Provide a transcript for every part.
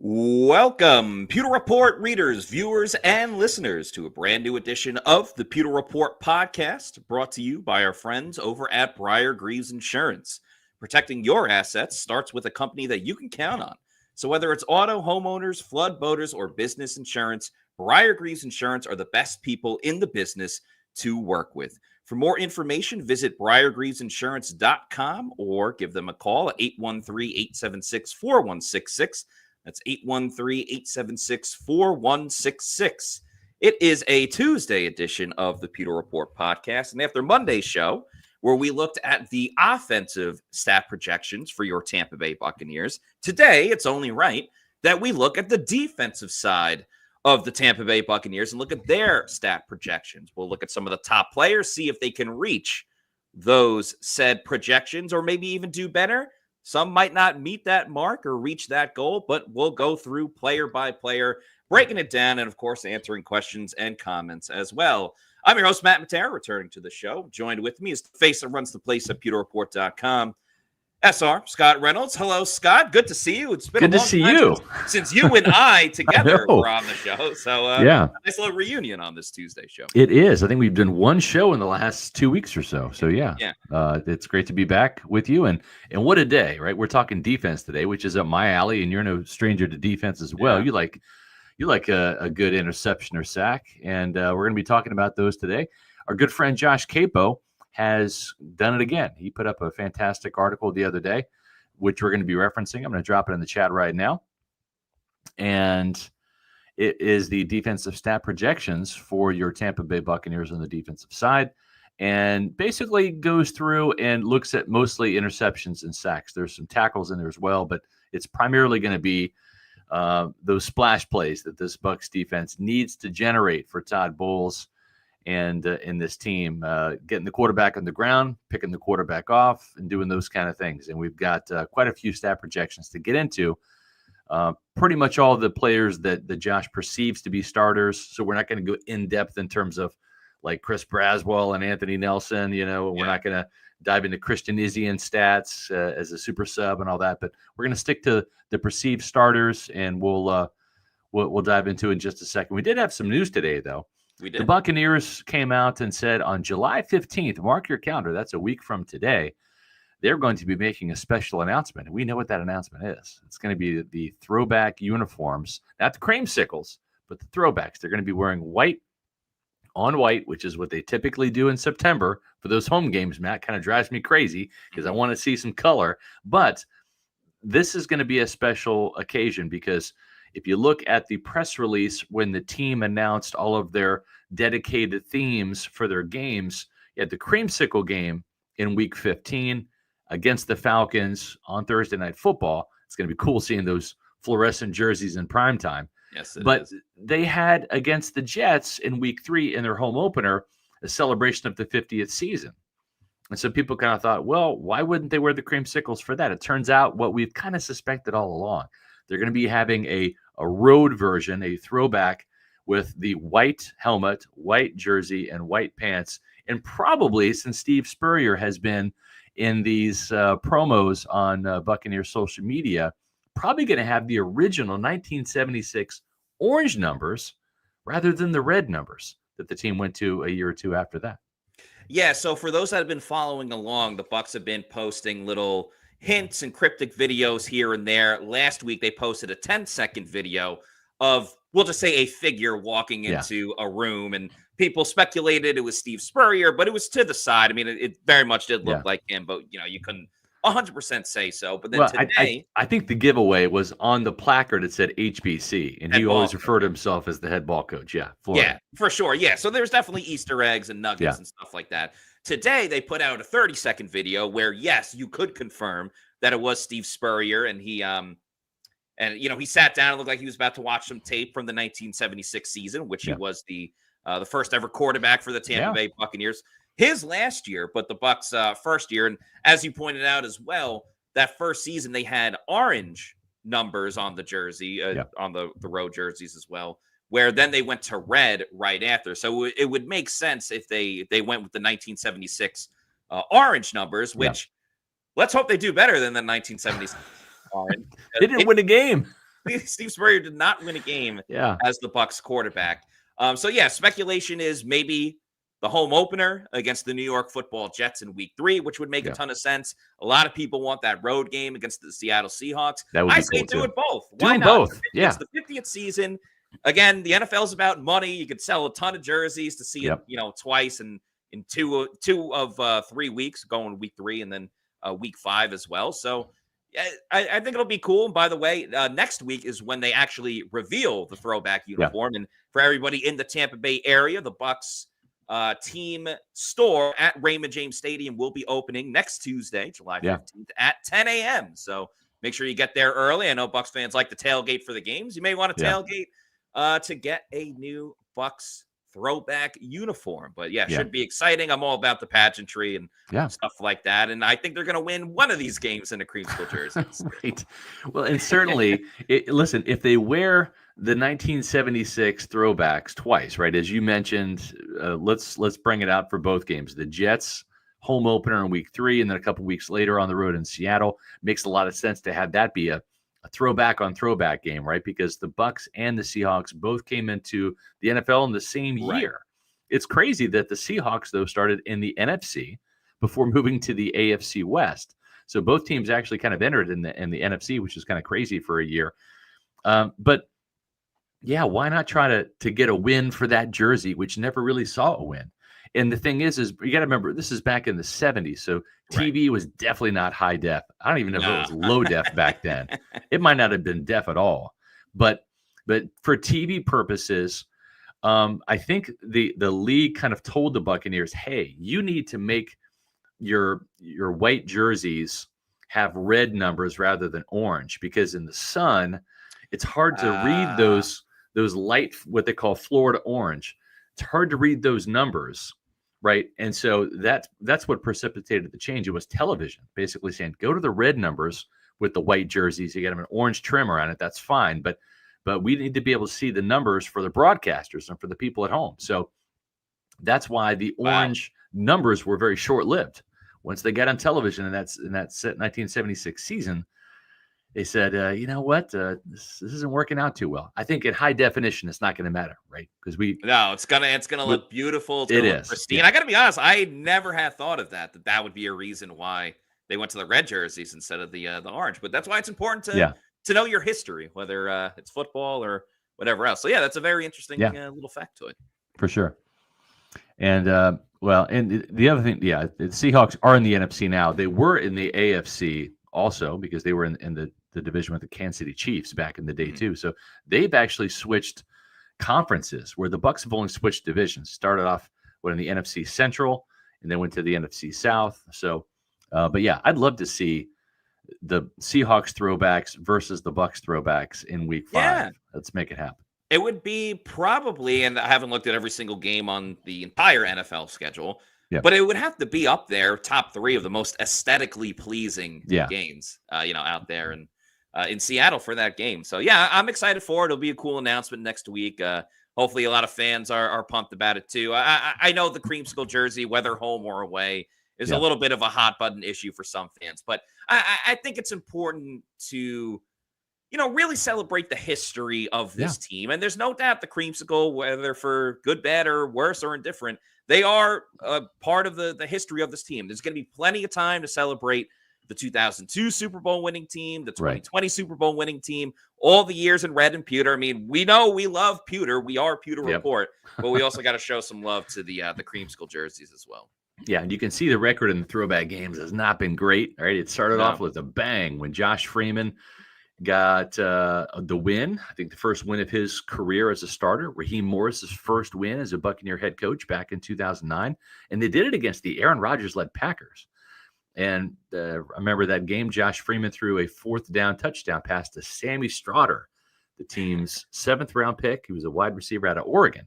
Welcome, Pewter Report readers, viewers, and listeners to a brand new edition of the Pewter Report podcast, brought to you by our friends over at Briar Greaves Insurance. Protecting your assets starts with a company that you can count on. So whether it's auto, homeowners, flood, boaters, or business insurance, Briar Greaves Insurance are the best people in the business to work with. For more information, visit briargreavesinsurance.com or give them a call at 813-876-4166. That's 813-876-4166. It is a Tuesday edition of the Pewter Report podcast. And after Monday's show, where we looked at the offensive stat projections for your Tampa Bay Buccaneers, today it's only right that we look at the defensive side of the Tampa Bay Buccaneers and look at their stat projections. We'll look at some of the top players, see if they can reach those said projections or maybe even do better. Some might not meet that mark or reach that goal, but we'll go through player by player, breaking it down, and of course, answering questions and comments as well. I'm your host, Matt Matera, returning to the show. Joined with me is the face that runs the place at pewterreport.com, SR, Scott Reynolds. Hello, Scott. Good to see you. It's been good a long to see time you since you and I together were on the show. So, yeah, nice little reunion on this Tuesday show. It is. I think we've done one show in the last 2 weeks or so. So, yeah. It's great to be back with you. And what a day, right? We're talking defense today, which is up my alley, and you're no stranger to defense as well. Yeah. You like a good interception or sack, and we're going to be talking about those today. Our good friend Josh Capo has done it again. He put up a fantastic article the other day, which we're going to be referencing. I'm going to drop it in the chat right now. And it is the defensive stat projections for your Tampa Bay Buccaneers on the defensive side, and basically goes through and looks at mostly interceptions and sacks. There's some tackles in there as well, but it's primarily going to be those splash plays that this Bucs defense needs to generate for Todd Bowles and in this team, getting the quarterback on the ground, picking the quarterback off, and doing those kind of things. And we've got quite a few stat projections to get into. Pretty much all the players that Josh perceives to be starters. So we're not going to go in depth in terms of like Chris Braswell and Anthony Nelson. We're not going to dive into Christian Izzian stats as a super sub and all that. But we're going to stick to the perceived starters, and we'll dive into it in just a second. We did have some news today, though. We did. The Buccaneers came out and said on July 15th, mark your calendar, that's a week from today, they're going to be making a special announcement. And we know what that announcement is. It's going to be the throwback uniforms, not the creamsicles, but the throwbacks. They're going to be wearing white on white, which is what they typically do in September for those home games. Matt, kind of drives me crazy because I want to see some color. But this is going to be a special occasion because if you look at the press release when the team announced all of their dedicated themes for their games, you had the creamsicle game in week 15 against the Falcons on Thursday Night Football. It's going to be cool seeing those fluorescent jerseys in primetime. Yes, but they had against the Jets in week 3 in their home opener a celebration of the 50th season. And so people kind of thought, well, why wouldn't they wear the creamsicles for that? It turns out what we've kind of suspected all along. They're going to be having a road version, a throwback with the white helmet, white jersey, and white pants. And probably, since Steve Spurrier has been in these promos on Buccaneer social media, probably going to have the original 1976 orange numbers rather than the red numbers that the team went to a year or two after that. Yeah, so for those that have been following along, the Bucs have been posting little hints and cryptic videos here and there. Last week, they posted a 10-second video of, we'll just say, a figure walking into a room, and people speculated it was Steve Spurrier, but it was to the side. I mean, it very much did look like him, but, you couldn't 100% say so. But then today... I think the giveaway was on the placard. It said HBC, and he always referred to himself as the head ball coach. Yeah, Florida. Yeah, for sure. Yeah, so there's definitely Easter eggs and nuggets and stuff like that. Today, they put out a 30-second video where, yes, you could confirm that it was Steve Spurrier, and he sat down and looked like he was about to watch some tape from the 1976 season, which he was the first ever quarterback for the Tampa Bay Buccaneers. His last year, but the Bucs' first year. And as you pointed out as well, that first season they had orange numbers on the jersey, on the road jerseys as well, where then they went to red right after. So it would make sense if they went with the 1976 orange numbers, which let's hope they do better than the 1976 orange. They didn't win a game. Steve Spurrier did not win a game as the Bucs quarterback. So speculation is maybe the home opener against the New York Football Jets in Week 3, which would make a ton of sense. A lot of people want that road game against the Seattle Seahawks. I say do it both. Why not? Both. It's the 50th season. Again, the NFL is about money. You could sell a ton of jerseys to see it, twice in two of 3 weeks, going Week 3 and then Week 5 as well. So I think it'll be cool. And by the way, next week is when they actually reveal the throwback uniform. And for everybody in the Tampa Bay area, the Bucs team store at Raymond James Stadium will be opening next Tuesday, July 15th at 10 a.m. So make sure you get there early. I know Bucs fans like to tailgate for the games. You may want to tailgate to get a new Bucs throwback uniform. But should be exciting. I'm all about the pageantry and stuff like that. And I think they're going to win one of these games in a creamsicle jerseys. Right. Well, and certainly, listen, if they wear the 1976 throwbacks twice, right? As you mentioned, let's bring it out for both games. The Jets home opener in Week 3, and then a couple weeks later on the road in Seattle. Makes a lot of sense to have that be a throwback on throwback game, right? Because the Bucs and the Seahawks both came into the NFL in the same year. It's crazy that the Seahawks, though, started in the NFC before moving to the AFC West. So both teams actually kind of entered in the NFC, which is kind of crazy for a year. But why not try to get a win for that jersey, which never really saw a win? And the thing is you got to remember, this is back in the 70s. So TV was definitely not high def. I don't even know if it was low def back then. It might not have been def at all. But for TV purposes, I think the league kind of told the Buccaneers, hey, you need to make your white jerseys have red numbers rather than orange, because in the sun, it's hard to read those light, what they call Florida orange. It's hard to read those numbers, right? And so that's what precipitated the change. It was television basically saying, go to the red numbers with the white jerseys. You get them an orange trim around it. That's fine. But we need to be able to see the numbers for the broadcasters and for the people at home. So that's why the orange numbers were very short-lived. Once they got on television in that 1976 season, they said, you know what, this isn't working out too well. I think in high definition, it's not going to matter, right? Because it's gonna look beautiful. It's gonna look pristine. I got to be honest, I never had thought of that would be a reason why they went to the red jerseys instead of the orange. But that's why it's important to know your history, whether it's football or whatever else. So that's a very interesting little factoid. For sure. And and the other thing, the Seahawks are in the NFC now. They were in the AFC also because they were in the division with the Kansas City Chiefs back in the day too. So they've actually switched conferences, where the Bucs have only switched divisions. Started off in the NFC Central and then went to the NFC South. So, I'd love to see the Seahawks throwbacks versus the Bucs throwbacks in Week 5. Yeah. Let's make it happen. It would be probably, and I haven't looked at every single game on the entire NFL schedule, but it would have to be up there, top 3 of the most aesthetically pleasing games, out there and in Seattle for that game. So, I'm excited for it. It'll be a cool announcement next week. Hopefully a lot of fans are pumped about it too. I know the creamsicle jersey, whether home or away, is a little bit of a hot button issue for some fans, but I think it's important to really celebrate the history of this team. And there's no doubt the creamsicle, whether for good, bad, or worse or indifferent, they are a part of the history of this team. There's going to be plenty of time to celebrate the 2002 Super Bowl winning team, the 2020 Super Bowl winning team, all the years in red and pewter. I mean, we know we love pewter. We are Pewter Report, but we also got to show some love to the creamsicle jerseys as well. Yeah, and you can see the record in the throwback games has not been great. All right, it started off with a bang when Josh Freeman got the win. I think the first win of his career as a starter. Raheem Morris's first win as a Buccaneer head coach back in 2009, and they did it against the Aaron Rodgers-led Packers. And I remember that game, Josh Freeman threw a 4th down touchdown pass to Sammy Stroughter, the team's 7th round pick. He was a wide receiver out of Oregon.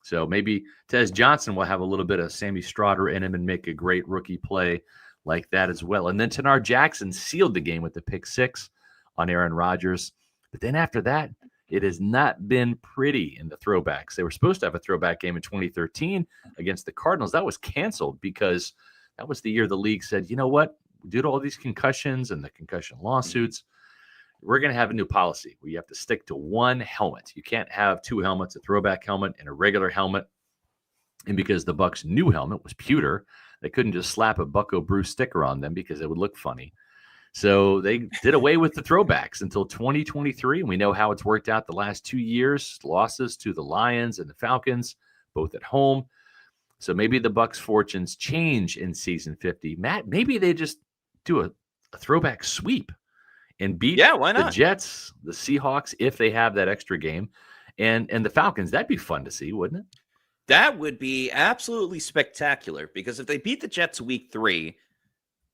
So maybe Tez Johnson will have a little bit of Sammy Stroughter in him and make a great rookie play like that as well. And then Tanar Jackson sealed the game with the pick 6 on Aaron Rodgers. But then after that, it has not been pretty in the throwbacks. They were supposed to have a throwback game in 2013 against the Cardinals. That was canceled because that was the year the league said, you know what, due to all these concussions and the concussion lawsuits, we're going to have a new policy where you have to stick to one helmet. You can't have two helmets, a throwback helmet and a regular helmet. And because the Bucs' new helmet was pewter, they couldn't just slap a Bucco Bruce sticker on them because it would look funny. So they did away with the throwbacks until 2023. And we know how it's worked out the last 2 years, losses to the Lions and the Falcons, both at home. So maybe the Bucs' fortunes change in season 50. Matt, maybe they just do a throwback sweep and beat the Jets, the Seahawks, if they have that extra game, and the Falcons. That'd be fun to see, wouldn't it? That would be absolutely spectacular, because if they beat the Jets week 3,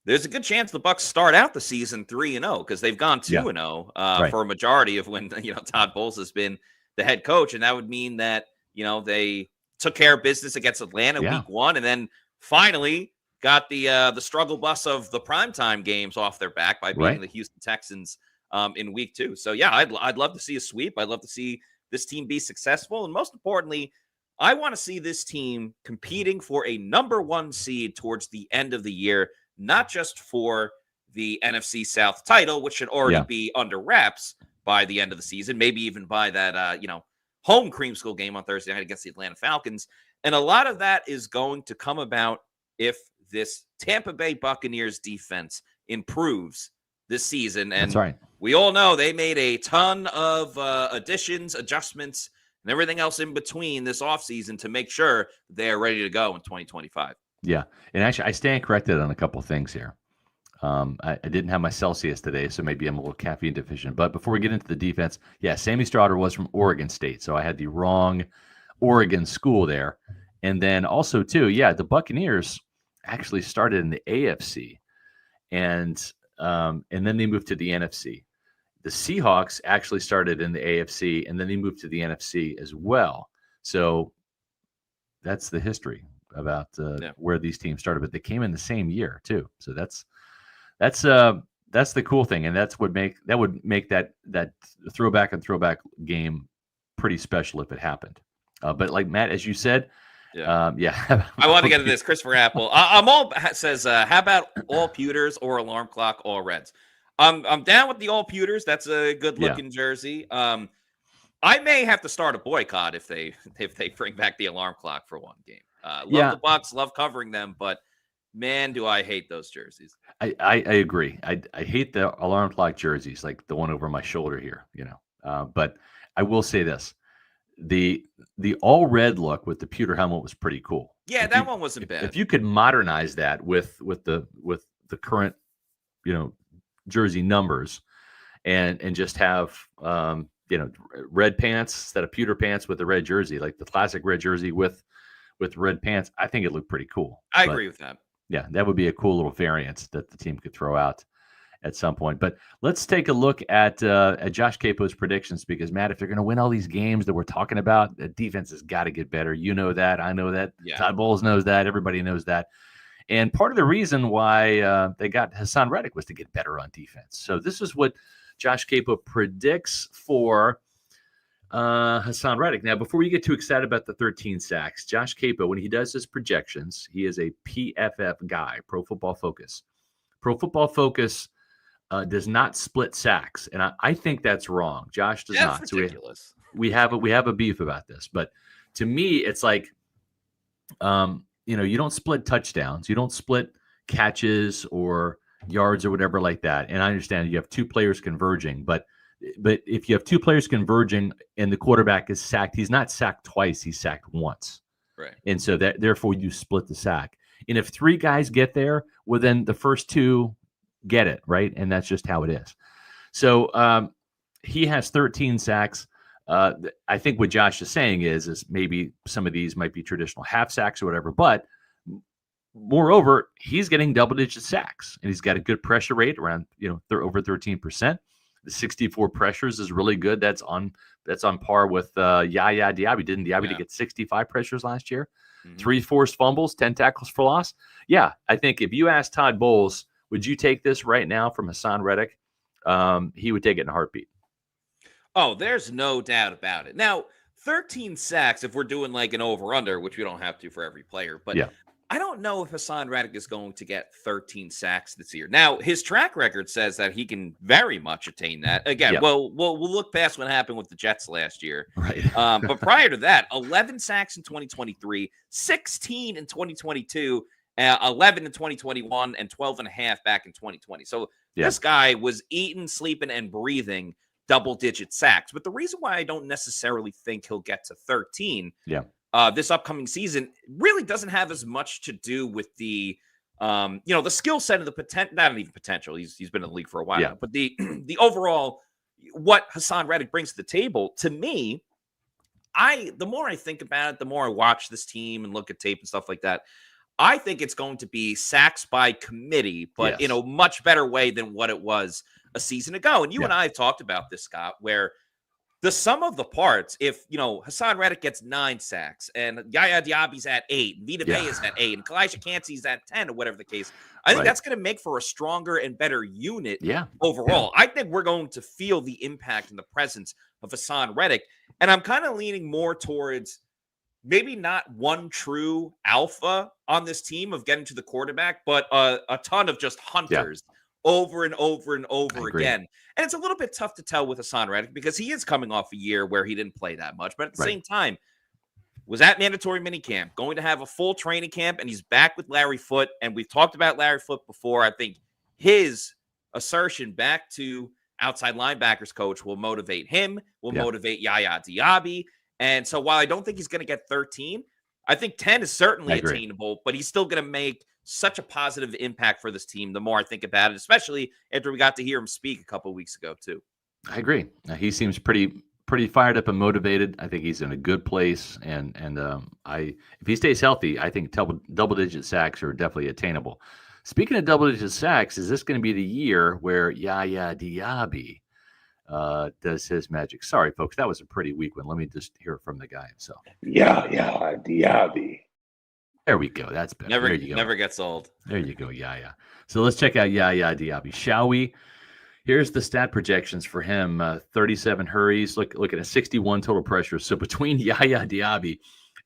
there's a good chance the Bucs start out the season 3-0, because they've gone 2-0 for a majority of when Todd Bowles has been the head coach, and that would mean that they took care of business against Atlanta week 1, and then finally got the struggle bus of the primetime games off their back by beating the Houston Texans in week 2. So yeah, I'd love to see a sweep. I'd love to see this team be successful, and most importantly, I want to see this team competing for a number 1 seed towards the end of the year, not just for the NFC South title, which should already be under wraps by the end of the season, maybe even by that home creamsicle game on Thursday night against the Atlanta Falcons. And a lot of that is going to come about if this Tampa Bay Buccaneers defense improves this season. And we all know they made a ton of additions, adjustments, and everything else in between this offseason to make sure they're ready to go in 2025. Yeah. And actually, I stand corrected on a couple of things here. I didn't have my Celsius today, so maybe I'm a little caffeine deficient. But before we get into the defense, Sammy Strotter was from Oregon State, so I had the wrong Oregon school there. And then also, too, the Buccaneers actually started in the AFC, and then they moved to the NFC. The Seahawks actually started in the AFC, and then they moved to the NFC as well. So that's the history about where these teams started, but they came in the same year too. So that's the cool thing, and that would make that throwback game pretty special if it happened. But like Matt, as you said, I want to get into this. Christopher Apple, says, how about all pewters or alarm clock, all reds? I'm down with the all pewters. That's a good looking jersey. I may have to start a boycott if they bring back the alarm clock for one game. Love the Bucs, love covering them, but man, do I hate those jerseys. I agree. I hate the alarm clock jerseys, like the one over my shoulder here, but I will say this. The all red look with the pewter helmet was pretty cool. Yeah, that one wasn't bad. If you could modernize that with the current, jersey numbers and just have, red pants instead of pewter pants with the red jersey, like the classic red jersey with red pants, I think it looked pretty cool. I agree with that. Yeah, that would be a cool little variant that the team could throw out at some point. But let's take a look at Josh Queipo's predictions, because Matt, if they're going to win all these games that we're talking about, the defense has got to get better. You know that. I know that. Yeah. Todd Bowles knows that. Everybody knows that. And part of the reason why they got Haason Reddick was to get better on defense. So this is what Josh Queipo predicts for Haason Reddick. Now, before we get too excited about the 13 sacks, Josh Queipo, when he does his projections, he is a PFF guy, Pro Football Focus. Pro Football Focus does not split sacks, and I think that's wrong. Josh does not. That's ridiculous. So we have a beef about this, but to me, it's like, you don't split touchdowns, you don't split catches or yards or whatever like that. And I understand you have two players converging, but if you have two players converging and the quarterback is sacked, he's not sacked twice, he's sacked once. Right. And so therefore you split the sack. And if three guys get there, well, then the first two get it, right? And that's just how it is. So he has 13 sacks. I think what Josh is saying is maybe some of these might be traditional half sacks or whatever, but moreover, he's getting double-digit sacks, and he's got a good pressure rate around, over 13%. The 64 pressures is really good. That's on par with Yaya Diaby. Didn't Diaby get 65 pressures last year? Mm-hmm. 3 forced fumbles, 10 tackles for loss. Yeah, I think if you ask Todd Bowles, would you take this right now from Haason Reddick? He would take it in a heartbeat. Oh, there's no doubt about it. Now, 13 sacks, if we're doing like an over-under, which we don't have to for every player, but I don't know if Haason Reddick is going to get 13 sacks this year. Now, his track record says that he can very much attain that. Again, we'll look past what happened with the Jets last year. Right. But prior to that, 11 sacks in 2023, 16 in 2022, 11 in 2021, and 12 and a half back in 2020. So this guy was eating, sleeping, and breathing double-digit sacks. But the reason why I don't necessarily think he'll get to 13 this upcoming season really doesn't have as much to do with the the skill set and the potential, not even potential. He's been in the league for a while now, but the overall what Haason Reddick brings to the table. To me, the more I think about it, the more I watch this team and look at tape and stuff like that, I think it's going to be sacks by committee, but in a much better way than what it was a season ago. And you and I have talked about this, Scott, where the sum of the parts, if, Haason Reddick gets 9 sacks and Yaya Diaby's at 8, and Vita Vea is at 8, and Calijah Kancey's at 10, or whatever the case, I think that's going to make for a stronger and better unit overall. I think we're going to feel the impact and the presence of Haason Reddick, and I'm kind of leaning more towards maybe not one true alpha on this team of getting to the quarterback, but a ton of just hunters over and over and over again. And it's a little bit tough to tell with Haason Reddick because he is coming off a year where he didn't play that much. But at the same time, was at mandatory minicamp, going to have a full training camp, and he's back with Larry Foote. And we've talked about Larry Foote before. I think his assertion back to outside linebackers coach will motivate him, will motivate Yaya Diaby. And so while I don't think he's going to get 13, I think 10 is certainly attainable, but he's still going to make such a positive impact for this team the more I think about it, especially after we got to hear him speak a couple of weeks ago too. I agree. He seems pretty fired up and motivated. I think he's in a good place, and if he stays healthy, I think double-digit sacks are definitely attainable. Speaking of double-digit sacks, is this going to be the year where Yaya Diaby does his magic? Sorry, folks, that was a pretty weak one. Let me just hear it from the guy himself. Yaya Diaby. There we go. That's better. Never gets old. There you go, Yaya. So let's check out Yaya Diaby, shall we? Here's the stat projections for him. 37 hurries. Look at a 61 total pressure. So between Yaya Diaby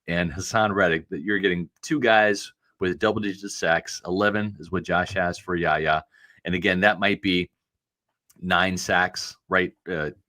and Haason Reddick, that you're getting 2 guys with double-digit sacks. 11 is what Josh has for Yaya. And again, that might be 9 sacks, right,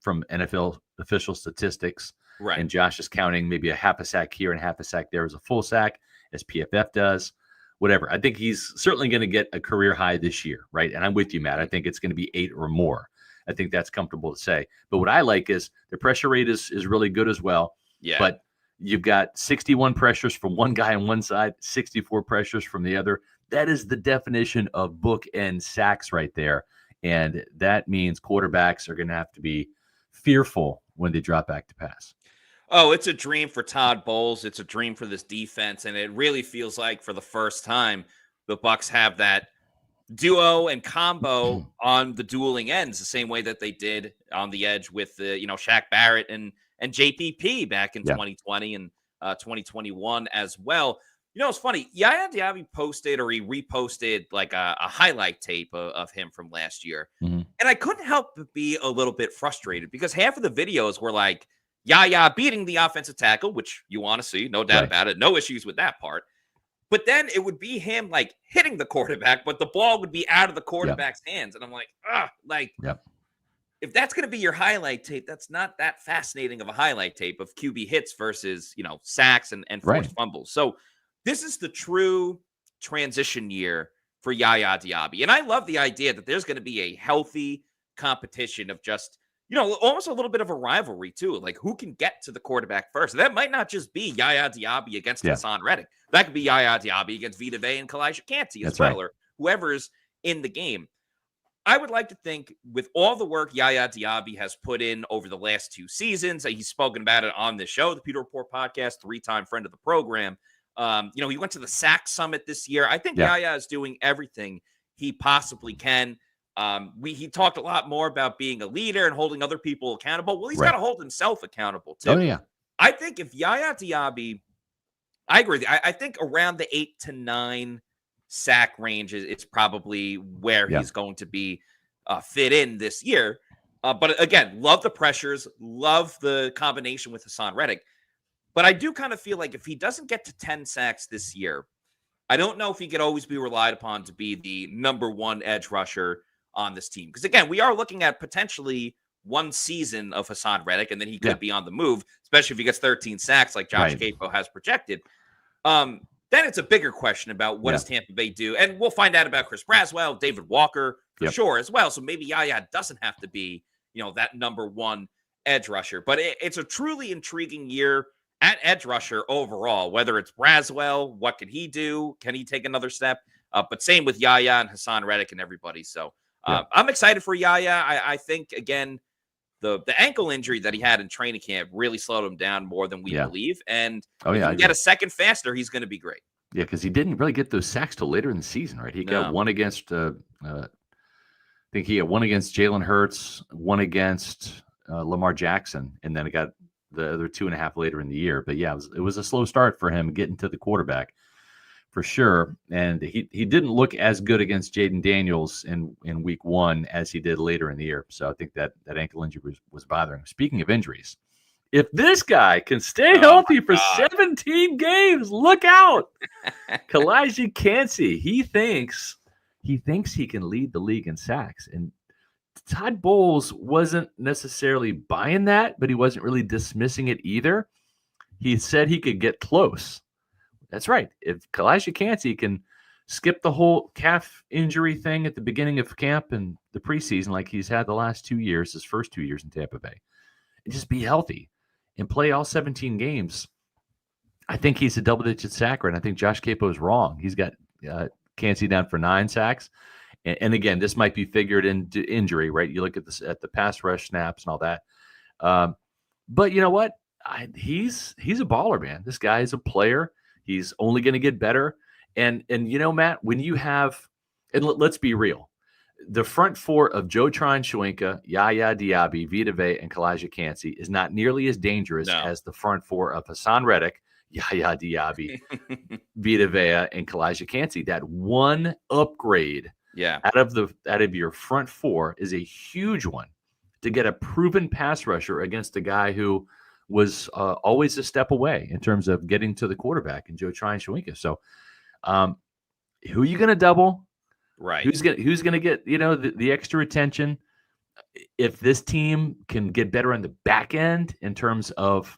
from NFL official statistics. Right. And Josh is counting maybe a half a sack here and half a sack there as a full sack, as PFF does, whatever. I think he's certainly going to get a career high this year, right? And I'm with you, Matt. I think it's going to be 8 or more. I think that's comfortable to say. But what I like is the pressure rate is really good as well. Yeah. But you've got 61 pressures from one guy on one side, 64 pressures from the other. That is the definition of bookend sacks right there. And that means quarterbacks are going to have to be fearful when they drop back to pass. Oh, it's a dream for Todd Bowles. It's a dream for this defense. And it really feels like for the first time, the Bucs have that duo and combo on the dueling ends, the same way that they did on the edge with Shaq Barrett and JPP back in 2020 and 2021 as well. It's funny. Yaya Diaby posted, or he reposted like a highlight tape of him from last year. Mm-hmm. And I couldn't help but be a little bit frustrated because half of the videos were like, Yaya beating the offensive tackle, which you want to see, no doubt about it. No issues with that part. But then it would be him like hitting the quarterback, but the ball would be out of the quarterback's hands. And I'm like, if that's going to be your highlight tape, that's not that fascinating of a highlight tape of QB hits versus, sacks and forced fumbles. So this is the true transition year for Yaya Diaby. And I love the idea that there's going to be a healthy competition of just, almost a little bit of a rivalry too. Like who can get to the quarterback first? That might not just be Yaya Diaby against Haason Reddick. That could be Yaya Diaby against Vita Vea and Calijah Kancey as well, or whoever's in the game. I would like to think with all the work Yaya Diaby has put in over the last 2 seasons, he's spoken about it on this show, the Pewter Report podcast, 3-time friend of the program. He went to the SAC Summit this year. I think Yaya is doing everything he possibly can. He talked a lot more about being a leader and holding other people accountable. Well, he's got to hold himself accountable too. Oh, yeah. I think if Yaya Diaby, I agree with you. I think around the 8 to 9 sack range it's probably where he's going to be fit in this year. But again, love the pressures, love the combination with Haason Reddick. But I do kind of feel like if he doesn't get to 10 sacks this year, I don't know if he could always be relied upon to be the number one edge rusher on this team. Because again, we are looking at potentially one season of Haason Reddick, and then he could be on the move, especially if he gets 13 sacks like Josh Capo has projected. Then it's a bigger question about what does Tampa Bay do? And we'll find out about Chris Braswell, David Walker, for sure as well. So maybe Yaya doesn't have to be, that number one edge rusher. But it's a truly intriguing year at edge rusher overall, whether it's Braswell, what can he do? Can he take another step? But same with Yaya and Haason Reddick and everybody. So I'm excited for Yaya. I think, again, the ankle injury that he had in training camp really slowed him down more than we believe. And if he can get a second faster, he's going to be great. Yeah, because he didn't really get those sacks till later in the season, right? He got one against, I think he had one against Jalen Hurts, one against Lamar Jackson, and then it got the other 2.5 later in the year. But yeah, it was a slow start for him getting to the quarterback for sure. And he didn't look as good against Jaden Daniels in week 1 as he did later in the year. So I think that ankle injury was bothering him. Speaking of injuries, if this guy can stay healthy for 17 games, look out. Calijah Kancey, he thinks he can lead the league in sacks. And Todd Bowles wasn't necessarily buying that, but he wasn't really dismissing it either. He said he could get close. That's right. If Calijah Kancey can skip the whole calf injury thing at the beginning of camp and the preseason like he's had the last 2 years, his first 2 years in Tampa Bay, and just be healthy and play all 17 games, I think he's a double-digit sacker, and I think Josh Capo is wrong. He's got Kancey down for 9 sacks. And again, this might be figured into injury, right? You look at this at the pass rush snaps and all that. But you know what? He's a baller, man. This guy is a player. He's only going to get better. And Matt, when you have, and let's be real, the front four of Joe Tryon-Shoyinka, Yaya Diaby, Vita Vea, and Calijah Kancey is not nearly as dangerous as the front four of Haason Reddick, Yaya Diaby, Vita Vea, and Calijah Kancey. That one upgrade out of your front four is a huge one to get a proven pass rusher against a guy who was always a step away in terms of getting to the quarterback in Joe Tryon-Shoyinka. So who are you going to double? Right. Who's going to get, the extra attention? If this team can get better on the back end in terms of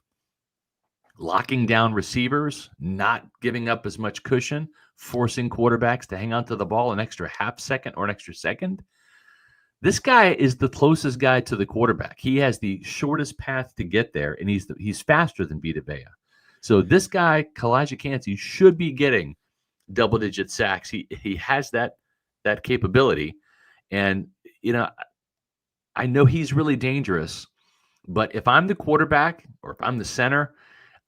locking down receivers, not giving up as much cushion, forcing quarterbacks to hang on to the ball an extra half second or an extra second, this guy is the closest guy to the quarterback. He has the shortest path to get there, and he's faster than Vita Vea. So this guy, Calijah Kancey, should be getting double-digit sacks. He has that capability, and I know he's really dangerous. But if I'm the quarterback or if I'm the center,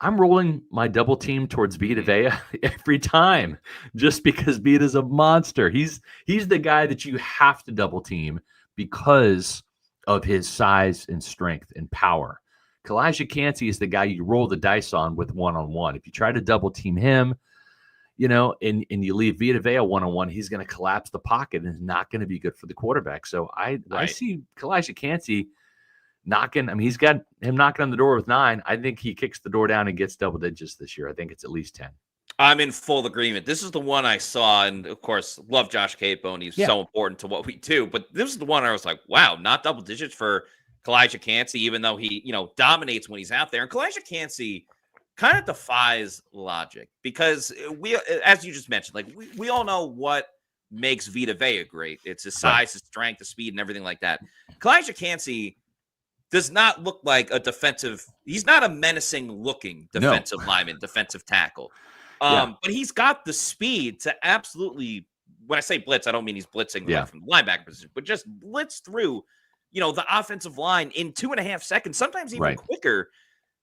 I'm rolling my double team towards Vita Vea every time, just because Vita's a monster. He's the guy that you have to double team because of his size and strength and power. Calijah Kancey is the guy you roll the dice on with one-on-one. If you try to double team him, and you leave Vita Vea one-on-one, he's going to collapse the pocket and is not going to be good for the quarterback. So I see Calijah Kancey knocking. I mean, he's got him knocking on the door with 9. I think he kicks the door down and gets double digits this year. I think it's at least 10. I'm in full agreement. This is the one I saw, and of course, love Josh Capo, and he's so important to what we do. But this is the one I was like, wow, not double digits for Calijah Kancey, even though he, dominates when he's out there. And Calijah Kancey kind of defies logic because we, as you just mentioned, like we all know what makes Vita Vea great. It's his size, his strength, his speed, and everything like that. Calijah Kancey does not look like a defensive. He's not a menacing looking defensive lineman, defensive tackle. But he's got the speed to absolutely, when I say blitz, I don't mean he's blitzing like from the linebacker position, but just blitz through, the offensive line in 2.5 seconds, sometimes even quicker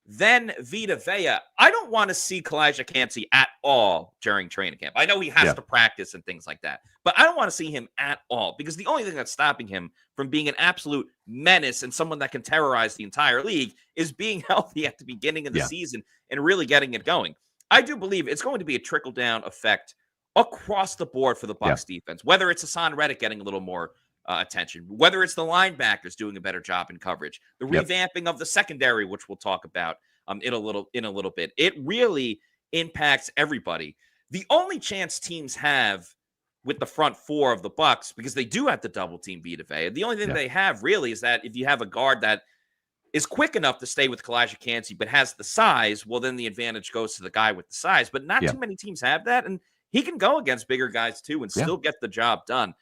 than Vita Vea. I don't want to see Calijah Kancey at all during training camp. I know he has to practice and things like that, but I don't want to see him at all because the only thing that's stopping him from being an absolute menace and someone that can terrorize the entire league is being healthy at the beginning of the season and really getting it going. I do believe it's going to be a trickle-down effect across the board for the Bucs defense, whether it's Haason Reddick getting a little more attention, whether it's the linebackers doing a better job in coverage, the revamping of the secondary, which we'll talk about in a little bit. It really impacts everybody. The only chance teams have with the front four of the Bucs, because they do have to double team Vita Vea, the only thing they have really is that if you have a guard that is quick enough to stay with Calijah Kancey but has the size, well, then the advantage goes to the guy with the size. But not too many teams have that, and he can go against bigger guys too and still get the job done.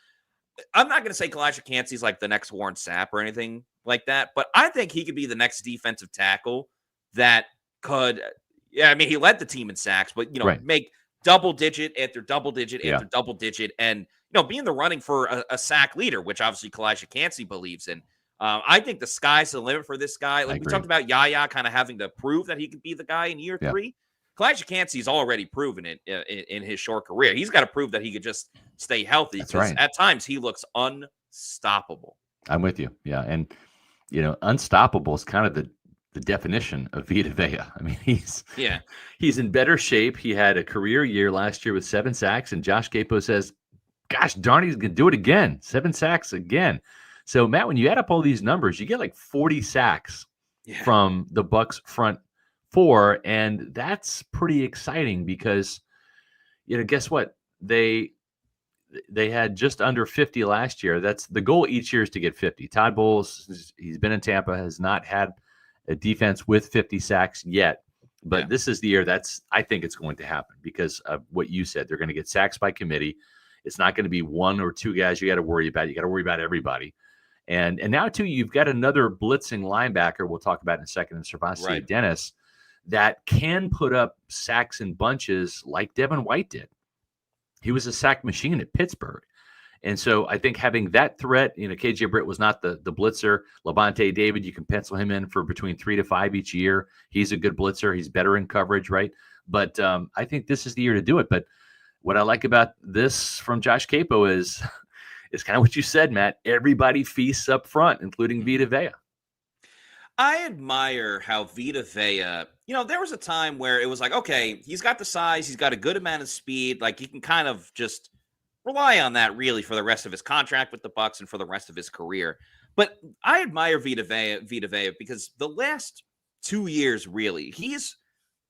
I'm not going to say Calijah Kancey's like the next Warren Sapp or anything like that, but I think he could be the next defensive tackle that could, I mean, he led the team in sacks, but, make double digit after double digit after double digit and, be in the running for a sack leader, which obviously Calijah Kancey believes in. I think the sky's the limit for this guy. Like we talked about Yaya kind of having to prove that he could be the guy in year 3. Calijah Kancey's already proven it in his short career. He's got to prove that he could just stay healthy. That's right. At times he looks unstoppable. I'm with you. Yeah. And, unstoppable is kind of the definition of Vita Vea. I mean, he's in better shape. He had a career year last year with 7 sacks, and Josh Capo says, gosh darn, he's going to do it again. 7 sacks again. So, Matt, when you add up all these numbers, you get like 40 sacks from the Bucs front 4, and that's pretty exciting because, guess what? They had just under 50 last year. That's the goal each year is to get 50. Todd Bowles, he's been in Tampa, has not had a defense with 50 sacks yet, but this is the year I think it's going to happen because of what you said. They're going to get sacks by committee. It's not going to be 1 or 2 guys you got to worry about. You got to worry about everybody. And now, too, you've got another blitzing linebacker we'll talk about in a second in SirVocea Dennis that can put up sacks in bunches like Devin White did. He was a sack machine at Pittsburgh. And so I think having that threat, KJ Britt was not the blitzer. Lavonte David, you can pencil him in for between 3 to 5 each year. He's a good blitzer. He's better in coverage, right? But I think this is the year to do it. But what I like about this from Josh Capo is kind of what you said, Matt. Everybody feasts up front, including Vita Vea. I admire how Vita Vea, there was a time where it was like, okay, he's got the size, he's got a good amount of speed, like he can kind of just rely on that really for the rest of his contract with the Bucs and for the rest of his career. But I admire Vita Vea because the last 2 years, really, he's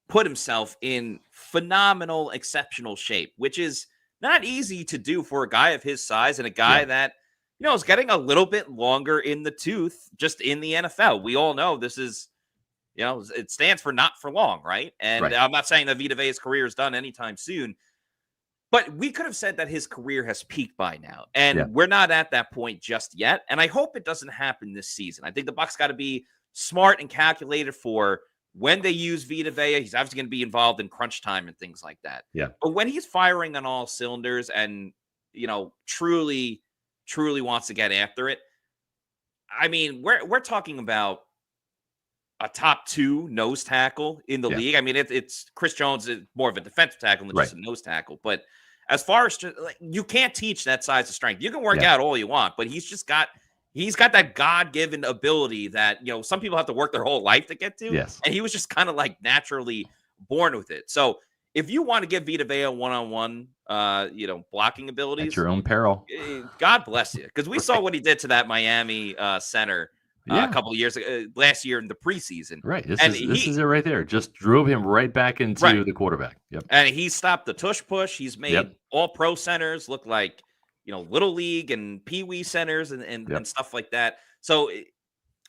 put himself in phenomenal, exceptional shape, which is not easy to do for a guy of his size and a guy that, is getting a little bit longer in the tooth just in the NFL. We all know this is, it stands for not for long, right? And I'm not saying that Vita Vea's career is done anytime soon, but we could have said that his career has peaked by now. And we're not at that point just yet. And I hope it doesn't happen this season. I think the Bucs got to be smart and calculated for when they use Vita Vea. He's obviously going to be involved in crunch time and things like that. Yeah. But when he's firing on all cylinders and, truly wants to get after it, I mean, we're talking about a top 2 nose tackle in the league. I mean, it's Chris Jones is more of a defensive tackle than just a nose tackle. But as far as you can't teach that size of strength. You can work out all you want, but he's got that God-given ability that, some people have to work their whole life to get to. Yes. And he was just kind of like naturally born with it. So if you want to give Vita Vea one-on-one, blocking abilities, at your own peril, God bless you. Because we saw what he did to that Miami center a couple of years ago, last year in the preseason. Right. This is it right there. Just drove him right back into the quarterback. Yep. And he stopped the tush push. He's made all pro centers look like, little league and pee-wee centers and stuff like that. So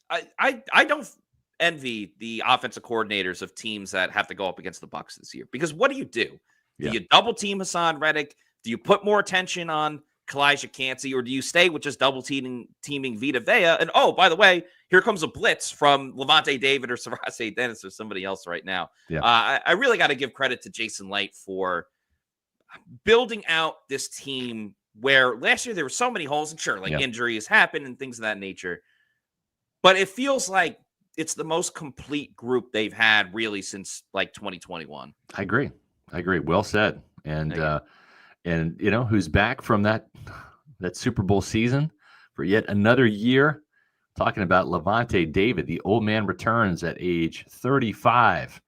I don't envy the offensive coordinators of teams that have to go up against the Bucs this year, because what do you do? Do you double team Haason Reddick? Do you put more attention on Calijah Kancey, or do you stay with just double teaming Vita Vea? And oh, by the way, here comes a blitz from Lavonte David or SirVocea Dennis or somebody else right now. Yeah. I really got to give credit to Jason Light for building out this team where last year there were so many holes, and sure, injuries happen and things of that nature. But it feels like it's the most complete group they've had really since 2021. I agree. Well said. And who's back from that Super Bowl season for yet another year? Talking about Lavonte David, the old man returns at age 35.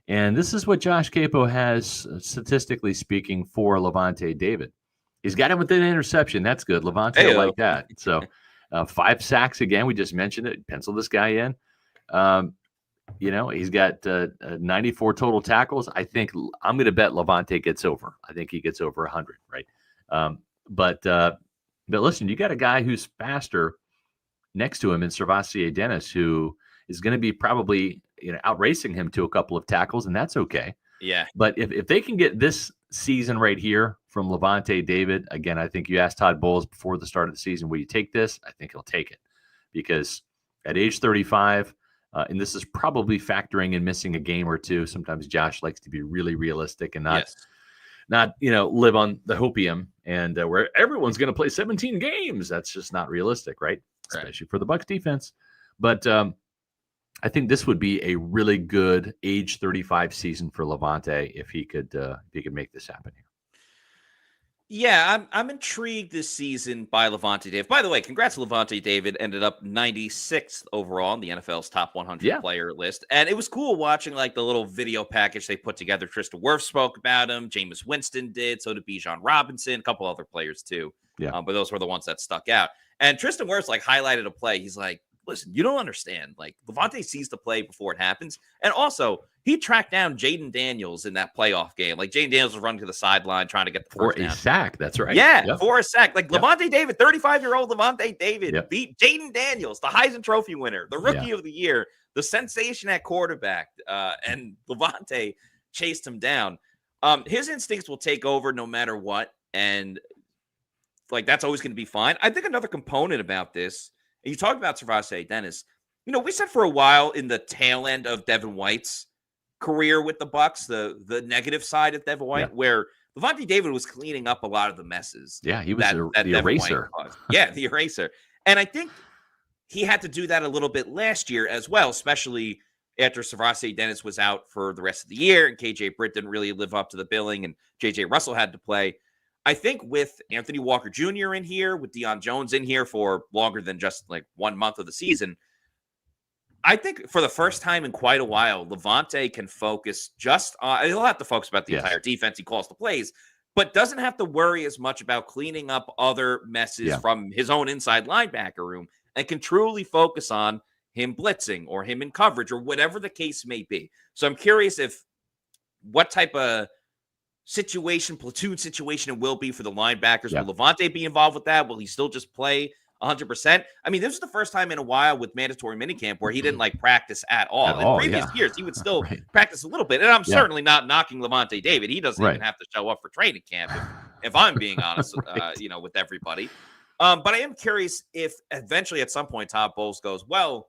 And this is what Josh Capo has, statistically speaking, for Lavonte David. He's got him with an interception. That's good. Lavonte like that. So 5 sacks again. We just mentioned it. Pencil this guy in. He's got 94 total tackles. I think I'm going to bet Lavonte gets over. I think he gets over 100, right? But listen, you got a guy who's faster next to him in SirVocea Dennis, who is going to be probably outracing him to a couple of tackles, and that's okay. Yeah. But if they can get this season right here from Lavonte David, again, I think you asked Todd Bowles before the start of the season, will you take this? I think he'll take it, because at age 35, and this is probably factoring in missing a game or two. Sometimes Josh likes to be really realistic and not live on the hopium and where everyone's going to play 17 games. That's just not realistic, right? Especially for the Bucs defense. But I think this would be a really good age 35 season for Lavonte if he could make this happen here. Yeah, I'm intrigued this season by Lavonte David. By the way, congrats to Lavonte David. Ended up 96th overall on the NFL's top 100 player list. And it was cool watching like the little video package they put together. Tristan Wirfs spoke about him. Jameis Winston did. So did Bijan Robinson. A couple other players too. Yeah. But those were the ones that stuck out. And Tristan Wirfs like highlighted a play. He's like, listen, you don't understand. Like, Lavonte sees the play before it happens. And also, he tracked down Jaden Daniels in that playoff game. Like, Jaden Daniels was running to the sideline trying to get the first down. For a sack. That's right. Yeah, for a sack. Like, Lavonte David, 35-year-old Lavonte David beat Jaden Daniels, the Heisman Trophy winner, the Rookie of the Year, the sensation at quarterback. And Lavonte chased him down. His instincts will take over no matter what. And, like, that's always going to be fine. I think another component about this, and you talked about SirVocea Dennis. We said for a while in the tail end of Devin White's career with the Bucs, the negative side of Devin White, where Lavonte David was cleaning up a lot of the messes. Yeah, he was the eraser. Yeah, the eraser. And I think he had to do that a little bit last year as well, especially after SirVocea Dennis was out for the rest of the year and KJ Britt didn't really live up to the billing and JJ Russell had to play. I think with Anthony Walker Jr. in here, with Deion Jones in here for longer than just like 1 month of the season, I think for the first time in quite a while, Lavonte can focus just on, he'll have to focus about the entire defense. He calls the plays, but doesn't have to worry as much about cleaning up other messes from his own inside linebacker room and can truly focus on him blitzing or him in coverage or whatever the case may be. So I'm curious what type of platoon situation it will be for the linebackers. Will Lavonte be involved with that? Will he still just play 100%? I mean, this is the first time in a while with mandatory minicamp where he didn't like practice at all. In previous years, he would still practice a little bit. And I'm certainly not knocking Lavonte David. He doesn't even have to show up for training camp, if I'm being honest, with everybody. But I am curious if eventually at some point Todd Bowles goes, well,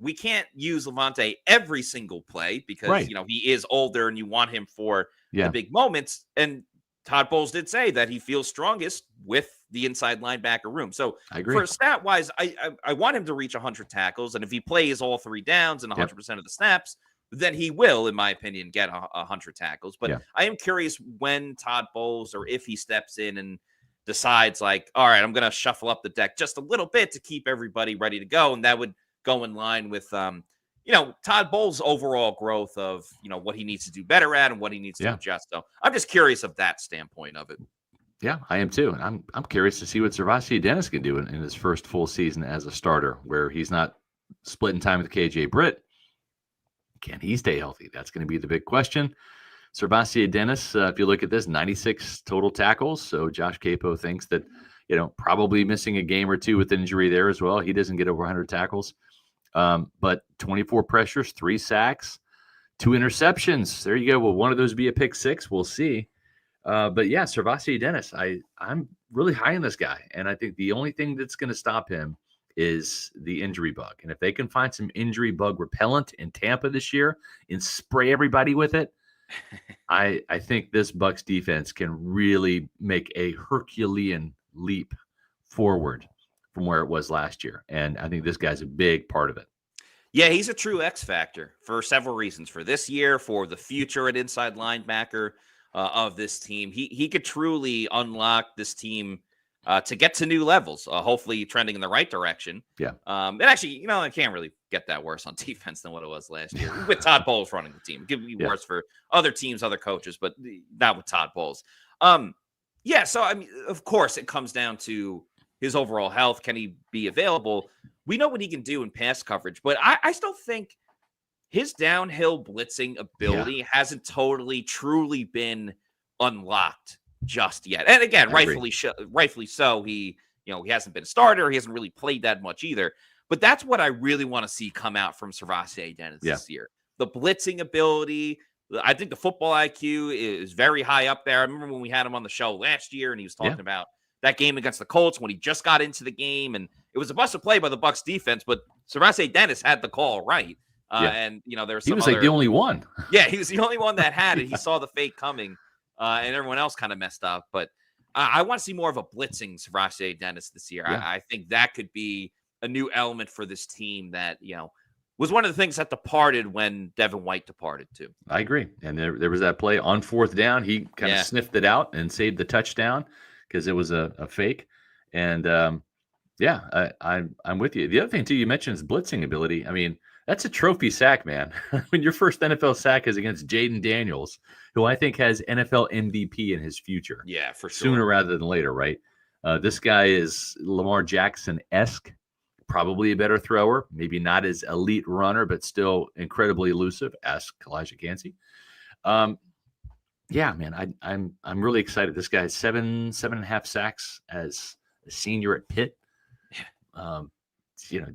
we can't use Lavonte every single play because, he is older and you want him for the big moments. And Todd Bowles did say that he feels strongest with the inside linebacker room. So for stat wise, I want him to reach 100 tackles. And if he plays all 3 downs and 100% of the snaps, then he will, in my opinion, get 100 tackles. But I am curious when Todd Bowles, or if he steps in and decides like, all right, I'm going to shuffle up the deck just a little bit to keep everybody ready to go. And that would go in line with, Todd Bowles' overall growth of, what he needs to do better at and what he needs to adjust. So I'm just curious of that standpoint of it. Yeah, I am too. And I'm curious to see what SirVocea Dennis can do in his first full season as a starter, where he's not splitting time with KJ Britt. Can he stay healthy? That's going to be the big question. SirVocea Dennis, if you look at this, 96 total tackles. So Josh Capo thinks that, probably missing a game or two with injury there as well. He doesn't get over 100 tackles. But 24 pressures, 3 sacks, 2 interceptions. There you go. Will one of those be a pick 6? We'll see. But yeah, SirVocea Dennis, I'm really high on this guy. And I think the only thing that's going to stop him is the injury bug. And if they can find some injury bug repellent in Tampa this year and spray everybody with it, I think this Bucs defense can really make a Herculean leap forward from where it was last year. And I think this guy's a big part of it. Yeah, he's a true X factor for several reasons. For this year, for the future at inside linebacker of this team. He could truly unlock this team to get to new levels, hopefully trending in the right direction. Yeah. And actually, I can't really get that worse on defense than what it was last year with Todd Bowles running the team. It could be worse for other teams, other coaches, but not with Todd Bowles. Yeah, so, I mean, of course, it comes down to his overall health. Can he be available? We know what he can do in pass coverage, but I still think his downhill blitzing ability hasn't totally, truly been unlocked just yet. And again, rightfully so. He hasn't been a starter. He hasn't really played that much either. But that's what I really want to see come out from SirVocea Dennis this year. The blitzing ability. I think the football IQ is very high up there. I remember when we had him on the show last year, and he was talking about that game against the Colts when he just got into the game, and it was a busted play by the Bucs defense, but SirVocea Dennis had the call right. And there's he was like the only one. Yeah, he was the only one that had it. He saw the fake coming, and everyone else kind of messed up. But I want to see more of a blitzing SirVocea Dennis this year. I think that could be a new element for this team that was one of the things that departed when Devin White departed too. I agree. And there was that play on 4th down. He kind of sniffed it out and saved the touchdown because it was a fake. And I'm with you. The other thing too, you mentioned is blitzing ability. I mean, that's a trophy sack, man. When your first NFL sack is against Jaden Daniels, who I think has NFL MVP in his future. Yeah, for sure. Sooner rather than later, right? This guy is Lamar Jackson-esque. Probably a better thrower, maybe not as elite runner, but still incredibly elusive. Ask Calijah Kancey. Man, I'm really excited. This guy has 7.5 sacks as a senior at Pitt.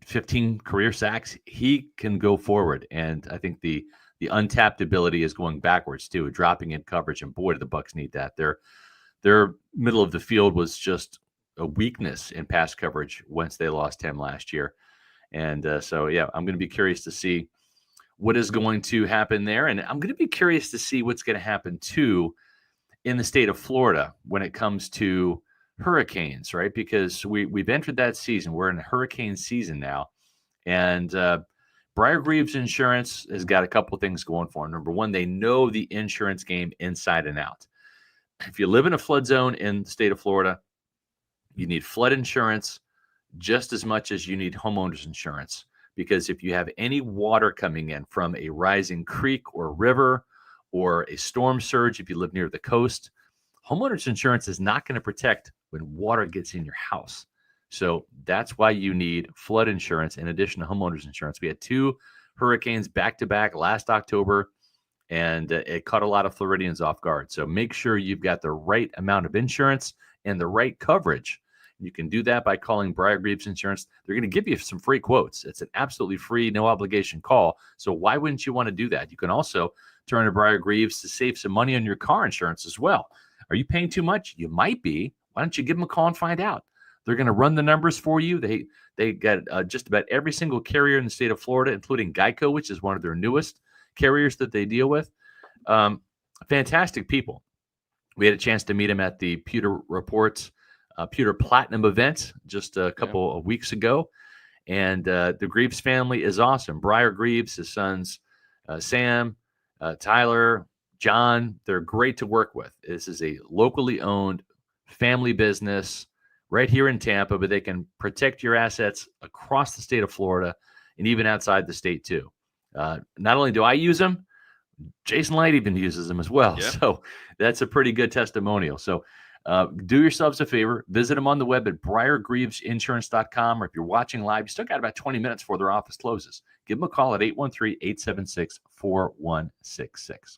15 career sacks. He can go forward, and I think the untapped ability is going backwards too, dropping in coverage. And boy, do the Bucs need that. Their middle of the field was just a weakness in pass coverage once they lost him last year. And I'm going to be curious to see what is going to happen there. And I'm going to be curious to see what's going to happen too in the state of Florida when it comes to hurricanes, right? Because we've entered that season. We're in hurricane season now. And Briar Greaves Insurance has got a couple of things going for them. Number one, they know the insurance game inside and out. If you live in a flood zone in the state of Florida, you need flood insurance just as much as you need homeowners insurance, because if you have any water coming in from a rising creek or river or a storm surge, if you live near the coast, homeowners insurance is not going to protect when water gets in your house. So that's why you need flood insurance in addition to homeowners insurance. We had 2 hurricanes back to back last October, and it caught a lot of Floridians off guard. So make sure you've got the right amount of insurance and the right coverage. You can do that by calling Briar Greaves Insurance. They're going to give you some free quotes. It's an absolutely free, no obligation call. So why wouldn't you want to do that? You can also turn to Briar Greaves to save some money on your car insurance as well. Are you paying too much? You might be. Why don't you give them a call and find out? They're going to run the numbers for you. They got just about every single carrier in the state of Florida, including Geico, which is one of their newest carriers that they deal with. Fantastic people. We had a chance to meet them at the Pewter Report Pewter Platinum event just a couple of weeks ago. And the Greaves family is awesome. Briar Greaves, his sons, Sam, Tyler, John, they're great to work with. This is a locally owned family business right here in Tampa, but they can protect your assets across the state of Florida and even outside the state too. Not only do I use them, Jason Light even uses them as well. Yeah. So that's a pretty good testimonial. So do yourselves a favor, visit them on the web at briargreavesinsurance.com, or if you're watching live, you still got about 20 minutes before their office closes. Give them a call at 813-876-4166.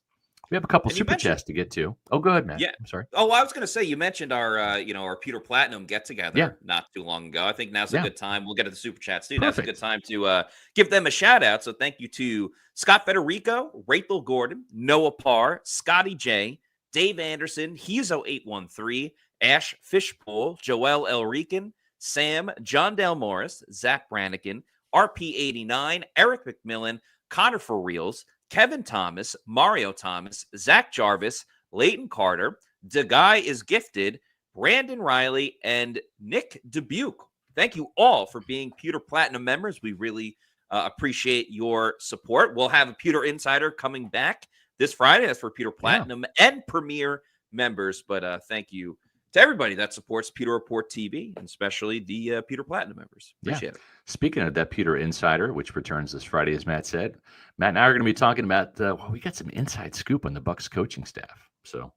We have a couple super chats to get to. Oh, go ahead, man. Yeah. I'm sorry. Oh, I was going to say, you mentioned our Pewter Platinum get together not too long ago. I think now's a good time. We'll get to the super chats too. Perfect. Now's a good time to give them a shout out. So thank you to Scott Federico, Rachel Gordon, Noah Parr, Scotty J, Dave Anderson, Hezo813, Ash Fishpool, Joel Elrican, Sam, John Dale Morris, Zach Brannigan, RP89, Eric McMillan, Connor for Reals, Kevin Thomas, Mario Thomas, Zach Jarvis, Leighton Carter, The Guy is Gifted, Brandon Riley, and Nick Dubuque. Thank you all for being Pewter Platinum members. We really appreciate your support. We'll have a Pewter Insider coming back this Friday. That's for Pewter Platinum and Premier members. But thank you to everybody that supports Pewter Report TV, and especially the Pewter Platinum members. Appreciate it. Speaking of that Pewter Insider, which returns this Friday, as Matt said, Matt and I are going to be talking about, we got some inside scoop on the Bucs coaching staff. So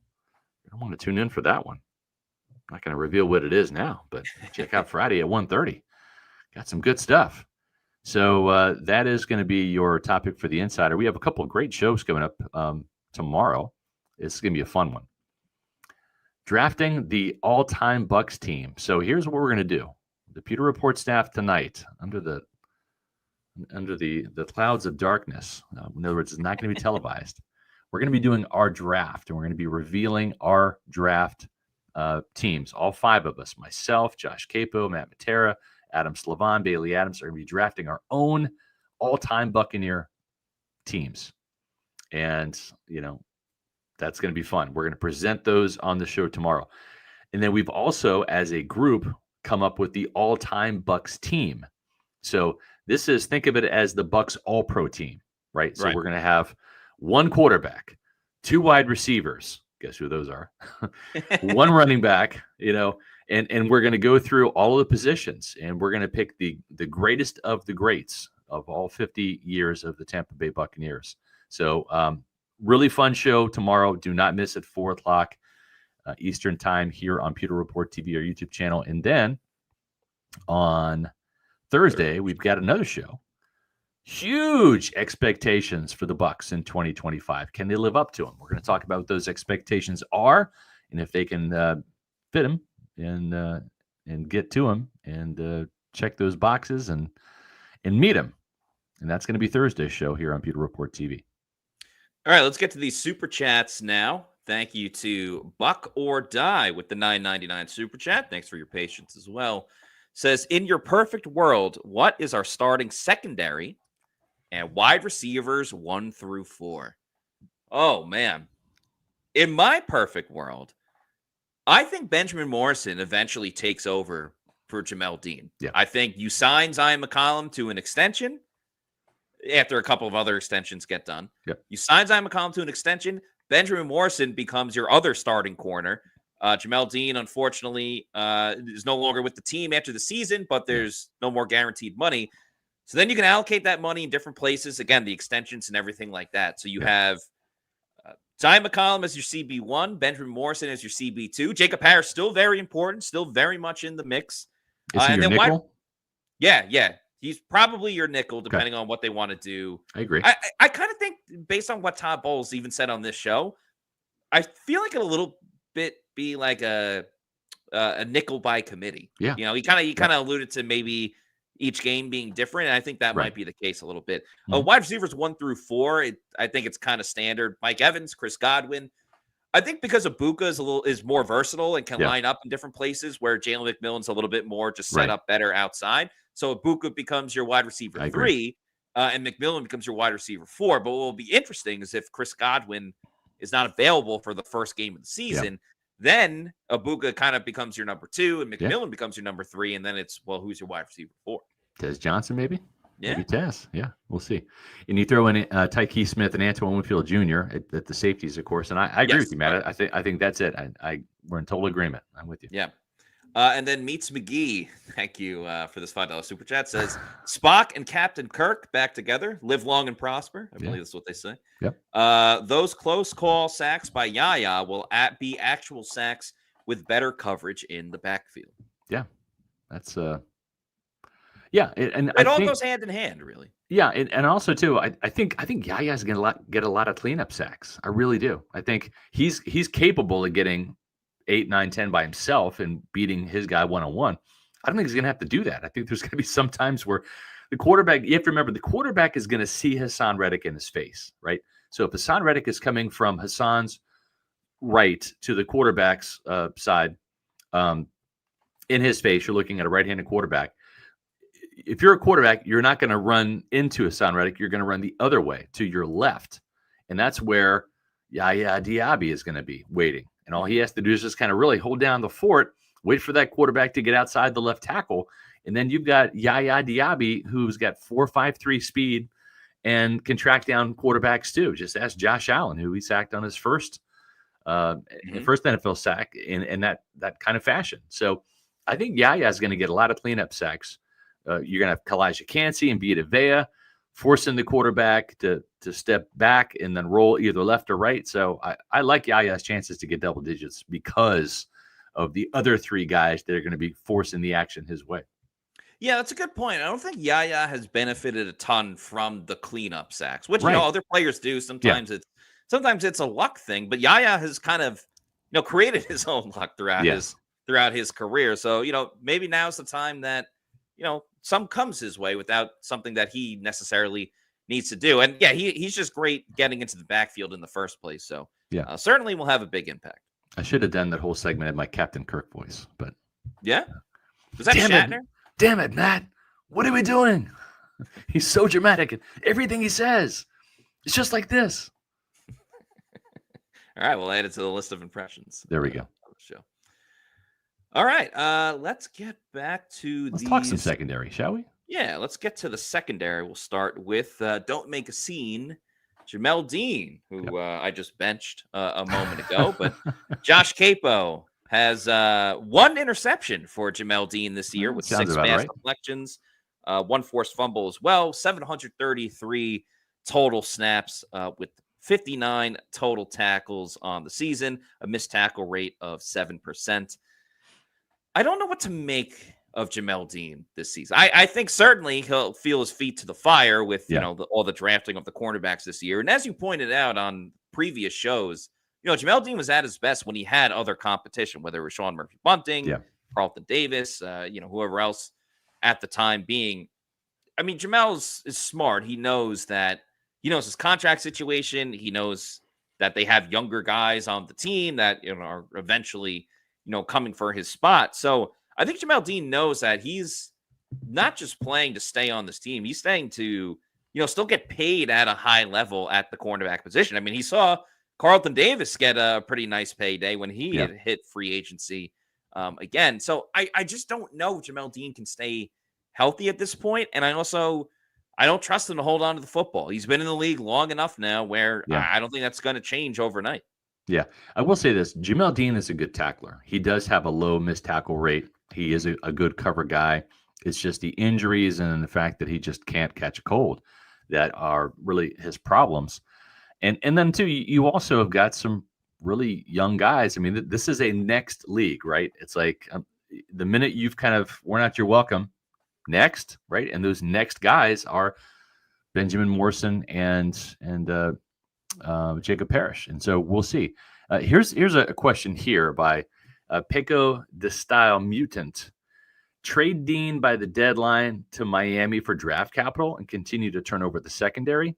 I want to tune in for that one. I'm not going to reveal what it is now, but check out Friday at 1:30. Got some good stuff. So that is going to be your topic for the Insider. We have a couple of great shows coming up tomorrow. It's going to be a fun one. Drafting the all-time Bucs team. So here's what we're going to do. The Pewter Report staff tonight, under the clouds of darkness, in other words, it's not going to be televised. We're going to be doing our draft, and we're going to be revealing our draft teams. All 5 of us, myself, Josh Capo, Matt Matera, Adam Slavon, Bailey Adams, are going to be drafting our own all-time Buccaneer teams. And, that's going to be fun. We're going to present those on the show tomorrow. And then we've also, as a group, come up with the all-time Bucs team. So this is, think of it as the Bucs all-pro team, right? So we're going to have 1 quarterback, 2 wide receivers. Guess who those are? 1 running back, and we're going to go through all of the positions, and we're going to pick the greatest of the greats of all 50 years of the Tampa Bay Buccaneers. So really fun show tomorrow. Do not miss it, 4:00 Eastern time here on Pewter Report TV, our YouTube channel. And then on Thursday, we've got another show. Huge expectations for the Bucs in 2025. Can they live up to them? We're going to talk about what those expectations are, and if they can fit them and get to them and check those boxes and meet them. And that's going to be Thursday's show here on Pewter Report TV. All right, let's get to these super chats now. Thank you to Buck or Die with the $9.99 super chat. Thanks for your patience as well. Says, in your perfect world, what is our starting secondary and wide receivers 1 through 4? Oh, man. In my perfect world, I think Benjamin Morrison eventually takes over for Jamel Dean. Yeah. I think you sign Zyon McCollum to an extension after a couple of other extensions get done. Yep. You sign Zyon McCollum to an extension. Benjamin Morrison becomes your other starting corner. Jamel Dean, unfortunately, is no longer with the team after the season, but there's no more guaranteed money. So then you can allocate that money in different places. Again, the extensions and everything like that. So you have Zyon McCollum as your CB1, Benjamin Morrison as your CB2. Jacob Harris, still very important, still very much in the mix. Is he your nickel? Yeah. He's probably your nickel, depending on what they want to do. I agree. I kind of think, based on what Todd Bowles even said on this show, I feel like it a little bit be like a nickel by committee. Yeah. He kind of alluded to maybe each game being different, and I think that might be the case a little bit. Wide receivers 1 through 4, I think it's kind of standard. Mike Evans, Chris Godwin. I think because Ibuka is more versatile and can line up in different places, where Jalen McMillan's a little bit more just set up better outside. So Ibuka becomes your wide receiver 3, and McMillan becomes your wide receiver 4. But what will be interesting is if Chris Godwin is not available for the first game of the season, then Ibuka kind of becomes your number 2, and McMillan becomes your number 3, and then it's, well, who's your wide receiver 4? Tez Johnson, maybe? Yeah. Maybe Tez. Yeah, we'll see. And you throw in Tykee Smith and Antoine Winfield Jr. at the safeties, of course. And I agree with you, Matt. I think that's it. We're in total agreement. I'm with you. Yeah. And then Meets McGee, thank you for this $5 super chat, says, Spock and Captain Kirk back together, live long and prosper. I believe that's what they say. Yep. Those close call sacks by Yaya will be actual sacks with better coverage in the backfield. Yeah. That's and it all goes hand in hand, really. Yeah, and also too, I think Yaya's gonna get a lot of cleanup sacks. I really do. I think he's capable of getting 8, 9, 10 by himself and beating his guy one-on-one. I don't think he's going to have to do that. I think there's going to be some times where the quarterback, you have to remember, the quarterback is going to see Haason Reddick in his face, right? So if Haason Reddick is coming from Hasson's right to the quarterback's side in his face, you're looking at a right-handed quarterback. If you're a quarterback, you're not going to run into Haason Reddick. You're going to run the other way to your left. And that's where Yaya Diaby is going to be waiting. And all he has to do is just kind of really hold down the fort, wait for that quarterback to get outside the left tackle. And then you've got Yaya Diaby, who's got 4.53 speed and can track down quarterbacks too. Just ask Josh Allen, who he sacked on his first NFL sack in that kind of fashion. So I think Yaya is going to get a lot of cleanup sacks. You're going to have Calijah Kancey and Vita Vea forcing the quarterback to step back and then roll either left or right. So I like Yaya's chances to get double digits because of the other 3 guys that are going to be forcing the action his way. Yeah, that's a good point. I don't think Yaya has benefited a ton from the cleanup sacks, which Right. Other players do. Sometimes it's a luck thing, but Yaya has kind of created his own luck throughout his career. So maybe now's the time that some comes his way without something that he necessarily needs to do. And yeah, he's just great getting into the backfield in the first place. So certainly will have a big impact. I should have done that whole segment in my Captain Kirk voice, but yeah, was that Shatner? Damn it, Matt! What are we doing? He's so dramatic, and everything he says, it's just like this. All right, we'll add it to the list of impressions. There we go. Show. All right, let's get back to let's talk some secondary, shall we? Yeah, let's get to the secondary. We'll start with Don't Make a Scene, Jamel Dean, who I just benched a moment ago. But Josh Capo has one interception for Jamel Dean this year with 6 pass deflections, 1 forced fumble as well, 733 total snaps with 59 total tackles on the season, a missed tackle rate of 7%. I don't know what to make of Jamel Dean this season. I think certainly he'll feel his feet to the fire with all the drafting of the cornerbacks this year. And as you pointed out on previous shows, Jamel Dean was at his best when he had other competition, whether it was Sean Murphy-Bunting, Carlton Davis, whoever else at the time being. I mean, Jamel is smart. He knows his contract situation. He knows that they have younger guys on the team that are eventually coming for his spot. So I think Jamel Dean knows that he's not just playing to stay on this team. He's staying to still get paid at a high level at the cornerback position. I mean, he saw Carlton Davis get a pretty nice payday when he had hit free agency again. So I just don't know if Jamel Dean can stay healthy at this point. And I don't trust him to hold on to the football. He's been in the league long enough now where I don't think that's going to change overnight. Yeah, I will say this. Jamel Dean is a good tackler. He does have a low missed tackle rate. He is a good cover guy. It's just the injuries and the fact that he just can't catch a cold that are really his problems. And then, too, you also have got some really young guys. I mean, this is a next league, right? It's like the minute you've kind of worn out your welcome, next, right? And those next guys are Benjamin Morrison and Jacob Parrish. And so we'll see. Here's a question here by Pico de Style Mutant. Trade Dean by the deadline to Miami for draft capital and continue to turn over the secondary.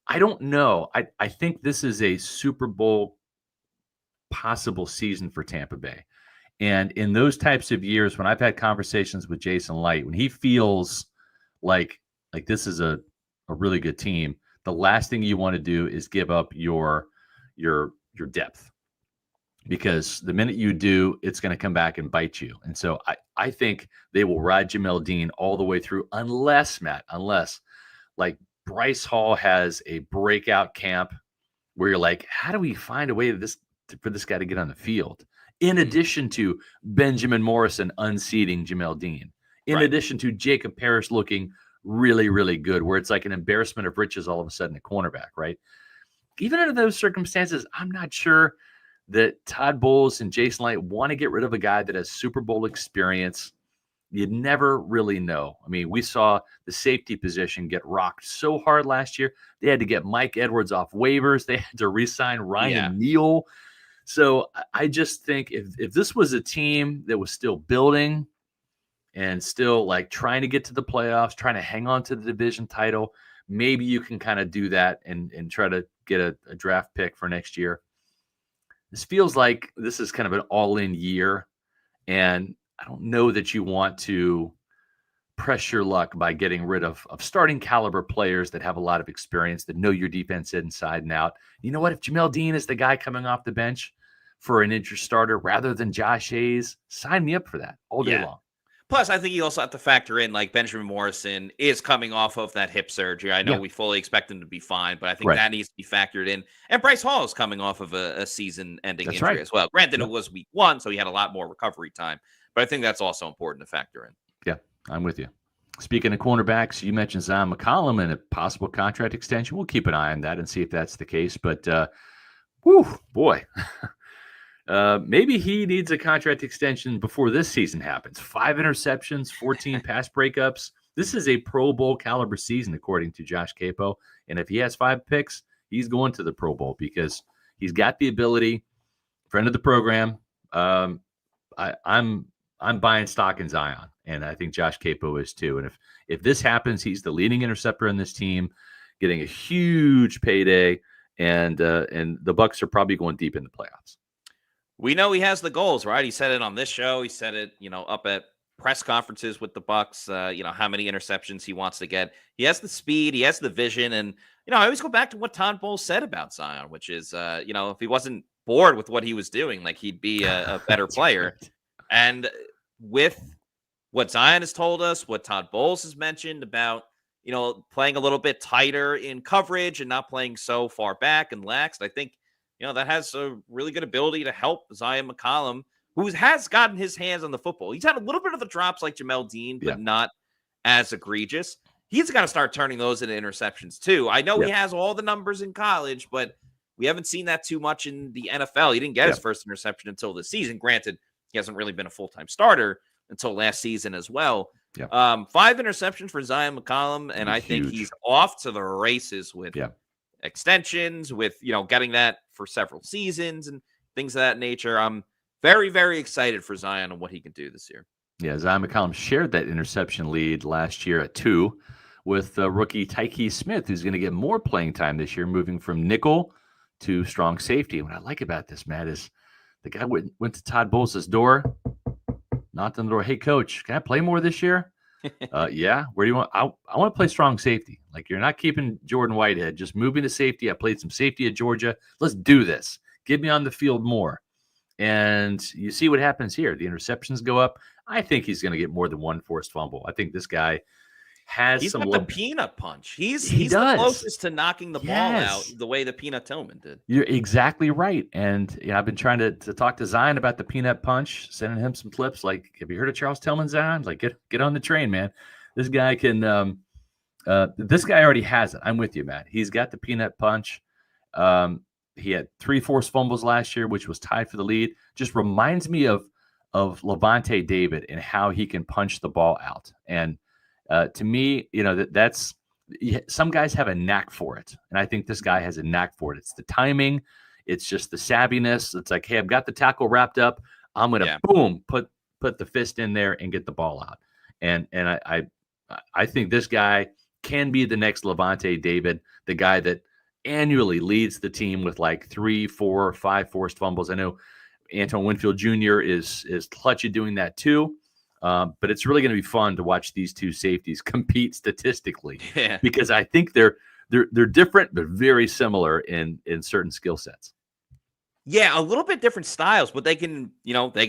I don't know. I think this is a Super Bowl possible season for Tampa Bay. And in those types of years, when I've had conversations with Jason Light, when he feels like this is a really good team, the last thing you want to do is give up your depth. Because the minute you do, it's going to come back and bite you. And so I think they will ride Jamel Dean all the way through unless like Bryce Hall has a breakout camp where you're like, how do we find a way for this guy to get on the field? In addition to Benjamin Morrison unseating Jamel Dean, in addition to Jacob Parrish looking really, really good, where it's like an embarrassment of riches all of a sudden at cornerback, right? Even under those circumstances, I'm not sure that Todd Bowles and Jason Light want to get rid of a guy that has Super Bowl experience. You'd never really know. I mean, we saw the safety position get rocked so hard last year. They had to get Mike Edwards off waivers. They had to re-sign Ryan Neal. So I just think if this was a team that was still building and still like trying to get to the playoffs, trying to hang on to the division title, maybe you can kind of do that and try to get a draft pick for next year. This feels like this is kind of an all-in year, and I don't know that you want to press your luck by getting rid of starting caliber players that have a lot of experience, that know your defense inside and out. You know what? If Jamel Dean is the guy coming off the bench for an injured starter rather than Josh Hayes, sign me up for that all day long. Plus, I think you also have to factor in, like, Benjamin Morrison is coming off of that hip surgery. I know we fully expect him to be fine, but I think that needs to be factored in. And Bryce Hall is coming off of a season-ending injury as well. Granted, it was week 1, so he had a lot more recovery time. But I think that's also important to factor in. Yeah, I'm with you. Speaking of cornerbacks, you mentioned Zyon McCollum and a possible contract extension. We'll keep an eye on that and see if that's the case. But, boy. Maybe he needs a contract extension before this season happens. 5 interceptions, 14 pass breakups. This is a Pro Bowl caliber season, according to Josh Capo. And if he has 5 picks, he's going to the Pro Bowl because he's got the ability. Friend of the program. I'm buying stock in Zyon, and I think Josh Capo is too. And if this happens, he's the leading interceptor in this team, getting a huge payday, and the Bucs are probably going deep in the playoffs. We know he has the goals, right? He said it on this show. He said it, up at press conferences with the Bucs. How many interceptions he wants to get. He has the speed, he has the vision, and I always go back to what Todd Bowles said about Zyon, which is, if he wasn't bored with what he was doing, like he'd be a better player. Right. And with what Zyon has told us, what Todd Bowles has mentioned about, playing a little bit tighter in coverage and not playing so far back and lax, I think, that has a really good ability to help Zyon McCollum, who has gotten his hands on the football. He's had a little bit of the drops like Jamel Dean, but not as egregious. He's got to start turning those into interceptions too. I know he has all the numbers in college, but we haven't seen that too much in the NFL. He didn't get his first interception until this season. Granted, he hasn't really been a full-time starter until last season as well. 5 interceptions for Zyon McCollum, and I think he's off to the races with extensions, with getting that for several seasons and things of that nature. I'm very, very excited for Zyon and what he can do this year. Yeah, Zyon McCollum shared that interception lead last year at 2 with rookie Tykee Smith, who's going to get more playing time this year, moving from nickel to strong safety. And what I like about this, Matt, is the guy went to Todd Bowles' door, knocked on the door. Hey, coach, can I play more this year? Yeah. Where do you want? I want to play strong safety. Like, you're not keeping Jordan Whitehead, just moving to safety. I played some safety at Georgia. Let's do this. Get me on the field more. And you see what happens here. The interceptions go up. I think he's going to get more than 1 forced fumble. I think this guy has he's some got the peanut punch. He's the closest to knocking the ball out the way the Peanut Tillman did. You're exactly right. And I've been trying to talk to Zyon about the peanut punch, sending him some clips. Like, have you heard of Charles Tillman, Zyon? Like, get on the train, man. This guy can. This guy already has it. I'm with you, Matt. He's got the peanut punch. He had 3 forced fumbles last year, which was tied for the lead. Just reminds me of Lavonte David and how he can punch the ball out. And to me, that's some guys have a knack for it. And I think this guy has a knack for it. It's the timing. It's just the savviness. It's like, hey, I've got the tackle wrapped up. I'm going to boom, put the fist in there and get the ball out. And I think this guy can be the next Lavonte David, the guy that annually leads the team with like 3, 4, 5 forced fumbles. I know Antoine Winfield Jr. is clutch at doing that too. But it's really going to be fun to watch these 2 safeties compete statistically, because I think they're different but very similar in certain skill sets. Yeah, a little bit different styles, but they can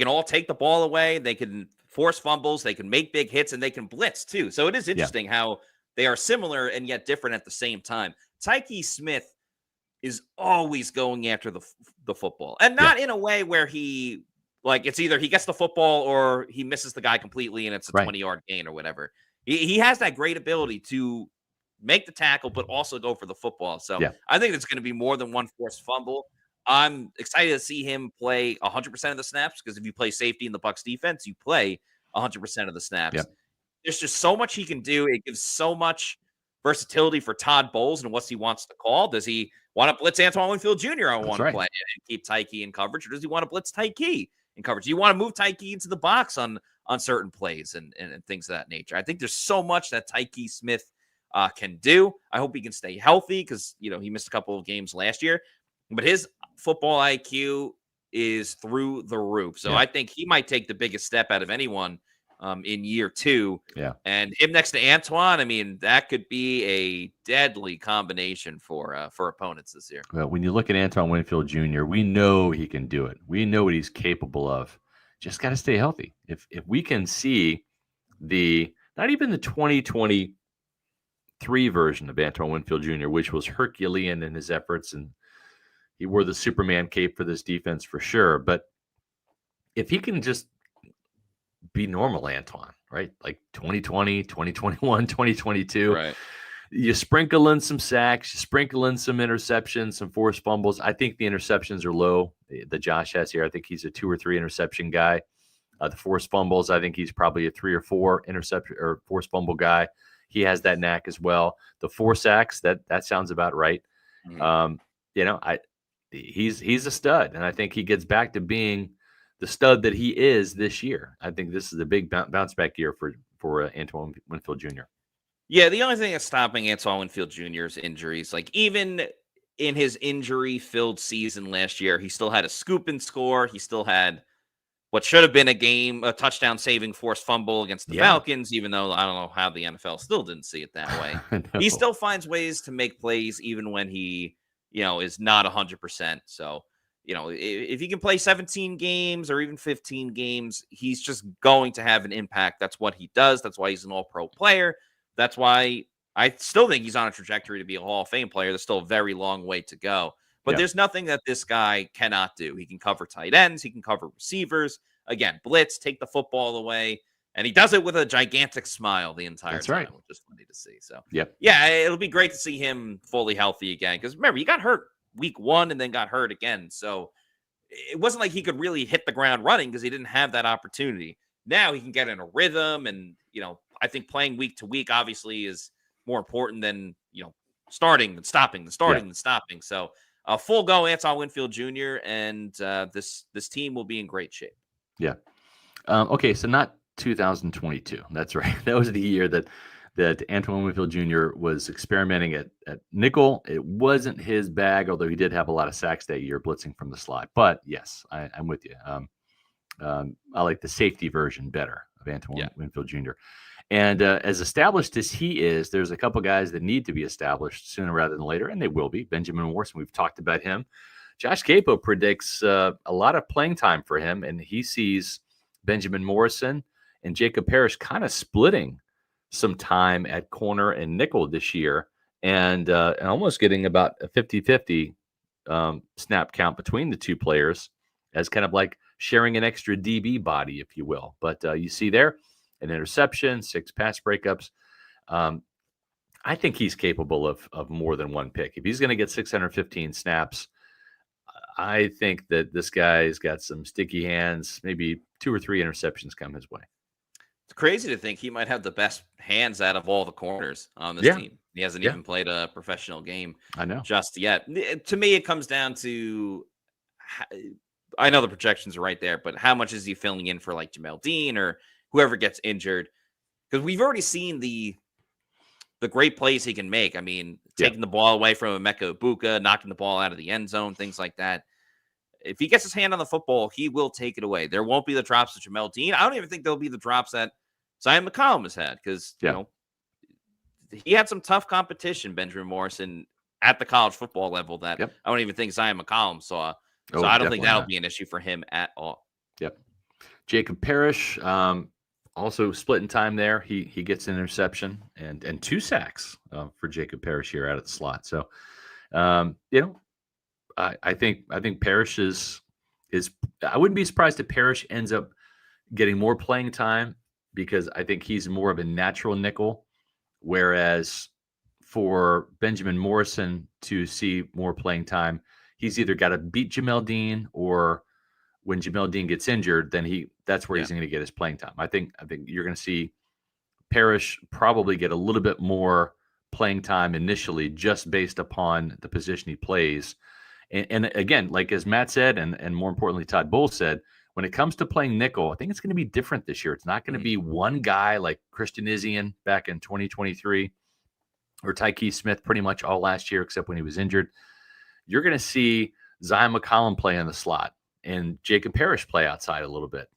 all take the ball away. They can force fumbles. They can make big hits, and they can blitz too. So it is interesting how they are similar and yet different at the same time. Tykee Smith is always going after the football, and not in a way where he. Like, it's either he gets the football or he misses the guy completely and it's a 20-yard gain or whatever. He has that great ability to make the tackle, but also go for the football. So I think it's going to be more than 1 forced fumble. I'm excited to see him play 100% of the snaps, because if you play safety in the Bucs defense, you play 100% of the snaps. There's just so much he can do. It gives so much versatility for Todd Bowles and what he wants to call. Does he want to blitz Antoine Winfield Jr. on one play and keep Tykee in coverage, or does he want to blitz Tykee in coverage? You want to move Tykee into the box on certain plays and things of that nature. I think there's so much that Tykee Smith can do. I hope he can stay healthy, because he missed a couple of games last year, but his football IQ is through the roof. So I think he might take the biggest step out of anyone in year 2. And him next to Antoine, I mean, that could be a deadly combination for opponents this year. Well, when you look at Antoine Winfield Jr., we know he can do it. We know what he's capable of. Just got to stay healthy. If we can see not even the 2023 version of Antoine Winfield Jr., which was Herculean in his efforts, and he wore the Superman cape for this defense for sure. But if he can just be normal Antoine, right? Like 2020, 2021, 2022. Right. you sprinkle in some sacks, you sprinkle in some interceptions, some forced fumbles. I think the interceptions are low that Josh has here. I think he's a 2 or 3 interception guy. The forced fumbles, I think he's probably a 3 or 4 interception or forced fumble guy. He has that knack as well. The 4 sacks, that sounds about right. Mm-hmm. He's a stud, and I think he gets back to being the stud that he is this year. I think this is a big bounce back year for Antoine Winfield Jr. Yeah, the only thing that's stopping Antoine Winfield Jr.'s injuries, like even in his injury-filled season last year, he still had a scoop and score. He still had what should have been a touchdown-saving forced fumble against the Falcons, even though I don't know how the NFL still didn't see it that way. No. He still finds ways to make plays even when he, is not 100%. So, if he can play 17 games or even 15 games, he's just going to have an impact. That's what he does. That's why he's an all-pro player. That's why I still think he's on a trajectory to be a Hall of Fame player. There's still a very long way to go. But there's nothing that this guy cannot do. He can cover tight ends. He can cover receivers. Again, blitz, take the football away. And he does it with a gigantic smile the entire time, right. which is funny to see. So, yeah, it'll be great to see him fully healthy again. Because remember, he got hurt week 1 and then got hurt again. So it wasn't like he could really hit the ground running because he didn't have that opportunity. Now he can get in a rhythm. And, I think playing week to week obviously is more important than, starting and stopping, and stopping. So full go Antoine Winfield Jr. and this team will be in great shape. Yeah. Okay, so not 2022. That's right. That was the year that Antoine Winfield Jr. was experimenting at nickel. It wasn't his bag, although he did have a lot of sacks that year blitzing from the slot. But yes, I'm with you. I like the safety version better of Antoine Winfield Jr. And as established as he is, there's a couple guys that need to be established sooner rather than later, and they will be. Benjamin Morrison, we've talked about him. Josh Capo predicts a lot of playing time for him, and he sees Benjamin Morrison and Jacob Parrish kind of splitting some time at corner and nickel this year, and almost getting about a 50-50 snap count between the two players as kind of like sharing an extra DB body, if you will. But you see there an interception, 6 pass breakups. I think he's capable of more than one pick. If he's going to get 615 snaps, I think that this guy's got some sticky hands, maybe 2 or 3 interceptions come his way. It's crazy to think he might have the best hands out of all the corners on this team. He hasn't even played a professional game just yet. To me, it comes down to, I know the projections are right there, but how much is he filling in for like Jamel Dean or whoever gets injured? Because we've already seen the great plays he can make. I mean, taking the ball away from Emeka Egbuka, knocking the ball out of the end zone, things like that. If he gets his hand on the football, he will take it away. There won't be the drops of Jamel Dean. I don't even think there'll be the drops that Zyon McCollum has had because, he had some tough competition, Benjamin Morrison, at the college football level that I don't even think Zyon McCollum saw. So I don't think that'll be an issue for him at all. Yep. Jacob Parrish, also splitting time there. He gets an interception and 2 sacks for Jacob Parrish here out of the slot. So, I think Parrish is I wouldn't be surprised if Parrish ends up getting more playing time because I think he's more of a natural nickel, whereas for Benjamin Morrison to see more playing time, he's either got to beat Jamel Dean or when Jamel Dean gets injured, then that's where he's going to get his playing time. I think you're going to see Parrish probably get a little bit more playing time initially just based upon the position he plays. And again, like as Matt said, and more importantly, Todd Bowles said, when it comes to playing nickel, I think it's going to be different this year. It's not going to be one guy like Christian Izien back in 2023 or Tykee Smith pretty much all last year, except when he was injured. You're going to see Zyon McCollum play in the slot and Jacob Parrish play outside a little bit,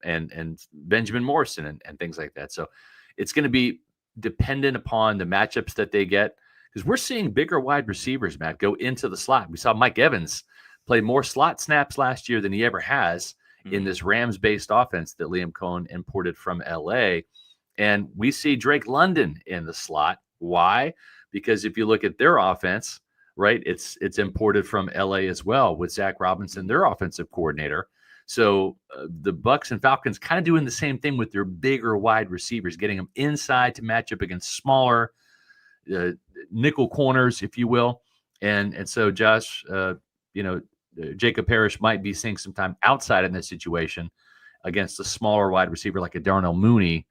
and Benjamin Morrison and things like that. So it's going to be dependent upon the matchups that they get. Because we're seeing bigger wide receivers, Matt, go into the slot. We saw Mike Evans play more slot snaps last year than he ever has in this Rams-based offense that Liam Cohen imported from L.A. And we see Drake London in the slot. Why? Because if you look at their offense, right, it's imported from L.A. as well with Zach Robinson, their offensive coordinator. So the Bucs and Falcons kind of doing the same thing with their bigger wide receivers, getting them inside to match up against smaller, nickel corners, if you will. And so Josh, Jacob Parrish might be seeing some time outside in this situation against a smaller wide receiver like a Darnell Mooney,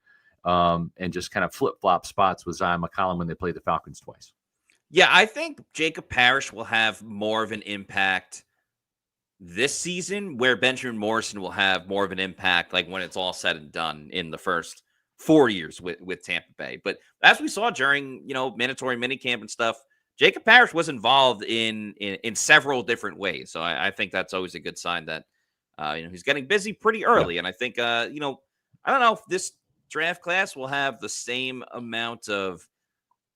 and just kind of flip-flop spots with Zyon McCollum when they play the Falcons twice. Yeah, I think Jacob Parrish will have more of an impact this season, where Benjamin Morrison will have more of an impact like when it's all said and done in the first 4 years with Tampa Bay. But as we saw during, mandatory minicamp and stuff, Jacob Parrish was involved in several different ways. So I think that's always a good sign that, he's getting busy pretty early. Yeah. And I think, I don't know if this draft class will have the same amount of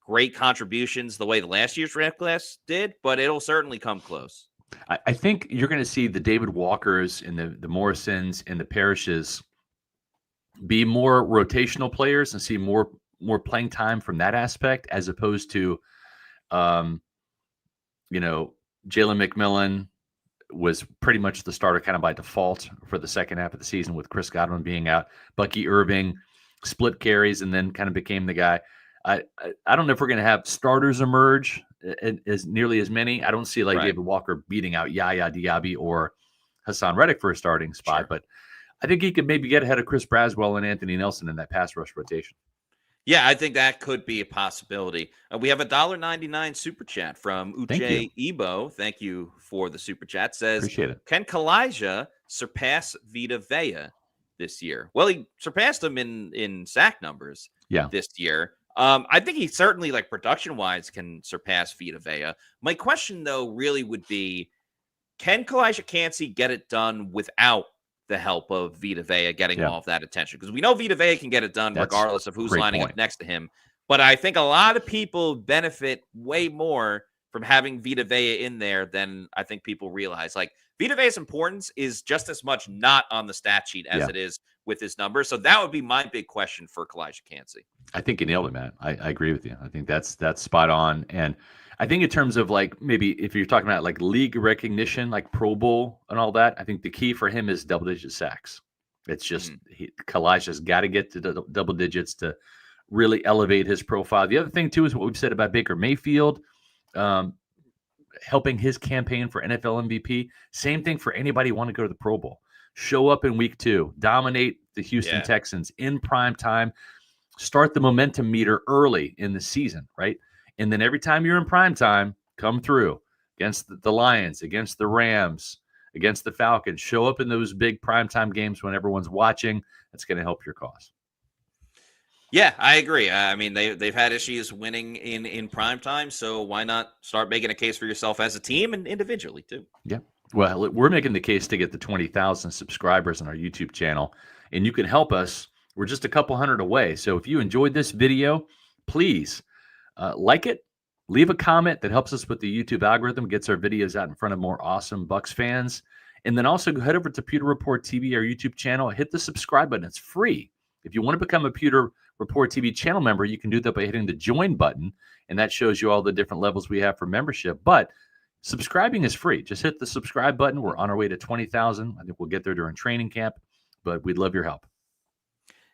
great contributions the way the last year's draft class did, but it'll certainly come close. I think you're going to see the David Walkers and the Morrisons and the Parishes be more rotational players and see more playing time from that aspect, as opposed to, Jalen McMillan was pretty much the starter kind of by default for the second half of the season with Chris Godwin being out. Bucky Irving split carries and then kind of became the guy. I don't know if we're going to have starters emerge as nearly as many. I don't see David Walker beating out Yaya Diaby or Haason Reddick for a starting spot, but I think he could maybe get ahead of Chris Braswell and Anthony Nelson in that pass rush rotation. Yeah, I think that could be a possibility. We have a $1.99 super chat from Uche Ebo. Thank you for the super chat. Says, appreciate it. Can Calijah surpass Vita Vea this year? Well, he surpassed him in sack numbers this year. I think he certainly, production-wise, can surpass Vita Vea. My question, though, really would be, can Calijah Kancey get it done without the help of Vita Vea getting all of that attention? Because we know Vita Vea can get it done regardless of who's lining up next to him. But I think a lot of people benefit way more from having Vita Vea in there than I think people realize. Vita Vea's importance is just as much not on the stat sheet as it is with his numbers. So that would be my big question for Calijah Kancey. I think you nailed it, man. I agree with you. I think that's spot on. And I think in terms of maybe if you're talking about league recognition, Pro Bowl and all that, I think the key for him is double-digit sacks. It's just Calijah's got to get to double digits to really elevate his profile. The other thing, too, is what we've said about Baker Mayfield, helping his campaign for NFL MVP. Same thing for anybody who want to go to the Pro Bowl. Show up in week 2, dominate the Houston Texans in prime time, start the momentum meter early in the season, right? And then every time you're in prime time, come through against the Lions, against the Rams, against the Falcons. Show up in those big primetime games when everyone's watching. That's going to help your cause. Yeah, I agree. I mean, they've had issues winning in primetime, so why not start making a case for yourself as a team and individually, too? Yeah. Well, we're making the case to get the 20,000 subscribers on our YouTube channel, and you can help us. We're just a couple hundred away. So if you enjoyed this video, please like it, leave a comment that helps us with the YouTube algorithm, gets our videos out in front of more awesome Bucs fans. And then also head over to Pewter Report TV, our YouTube channel, hit the subscribe button. It's free. If you want to become a Pewter Report TV channel member, you can do that by hitting the join button, and that shows you all the different levels we have for membership. But subscribing is free. Just hit the subscribe button. We're on our way to 20,000. I think we'll get there during training camp, but we'd love your help.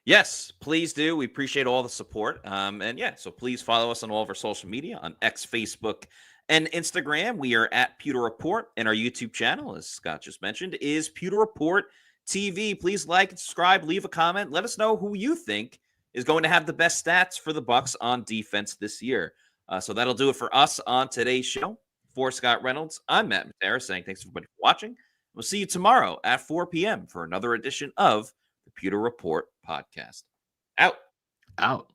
Yes, please do. We appreciate all the support. So please follow us on all of our social media on X, Facebook, and Instagram. We are at Pewter Report, and our YouTube channel, as Scott just mentioned, is Pewter Report TV. Please like and subscribe, leave a comment. Let us know who you think is going to have the best stats for the Bucs on defense this year. So that'll do it for us on today's show. For Scott Reynolds, I'm Matt Matera saying thanks everybody for watching. We'll see you tomorrow at 4 p.m. for another edition of the Pewter Report podcast. Out.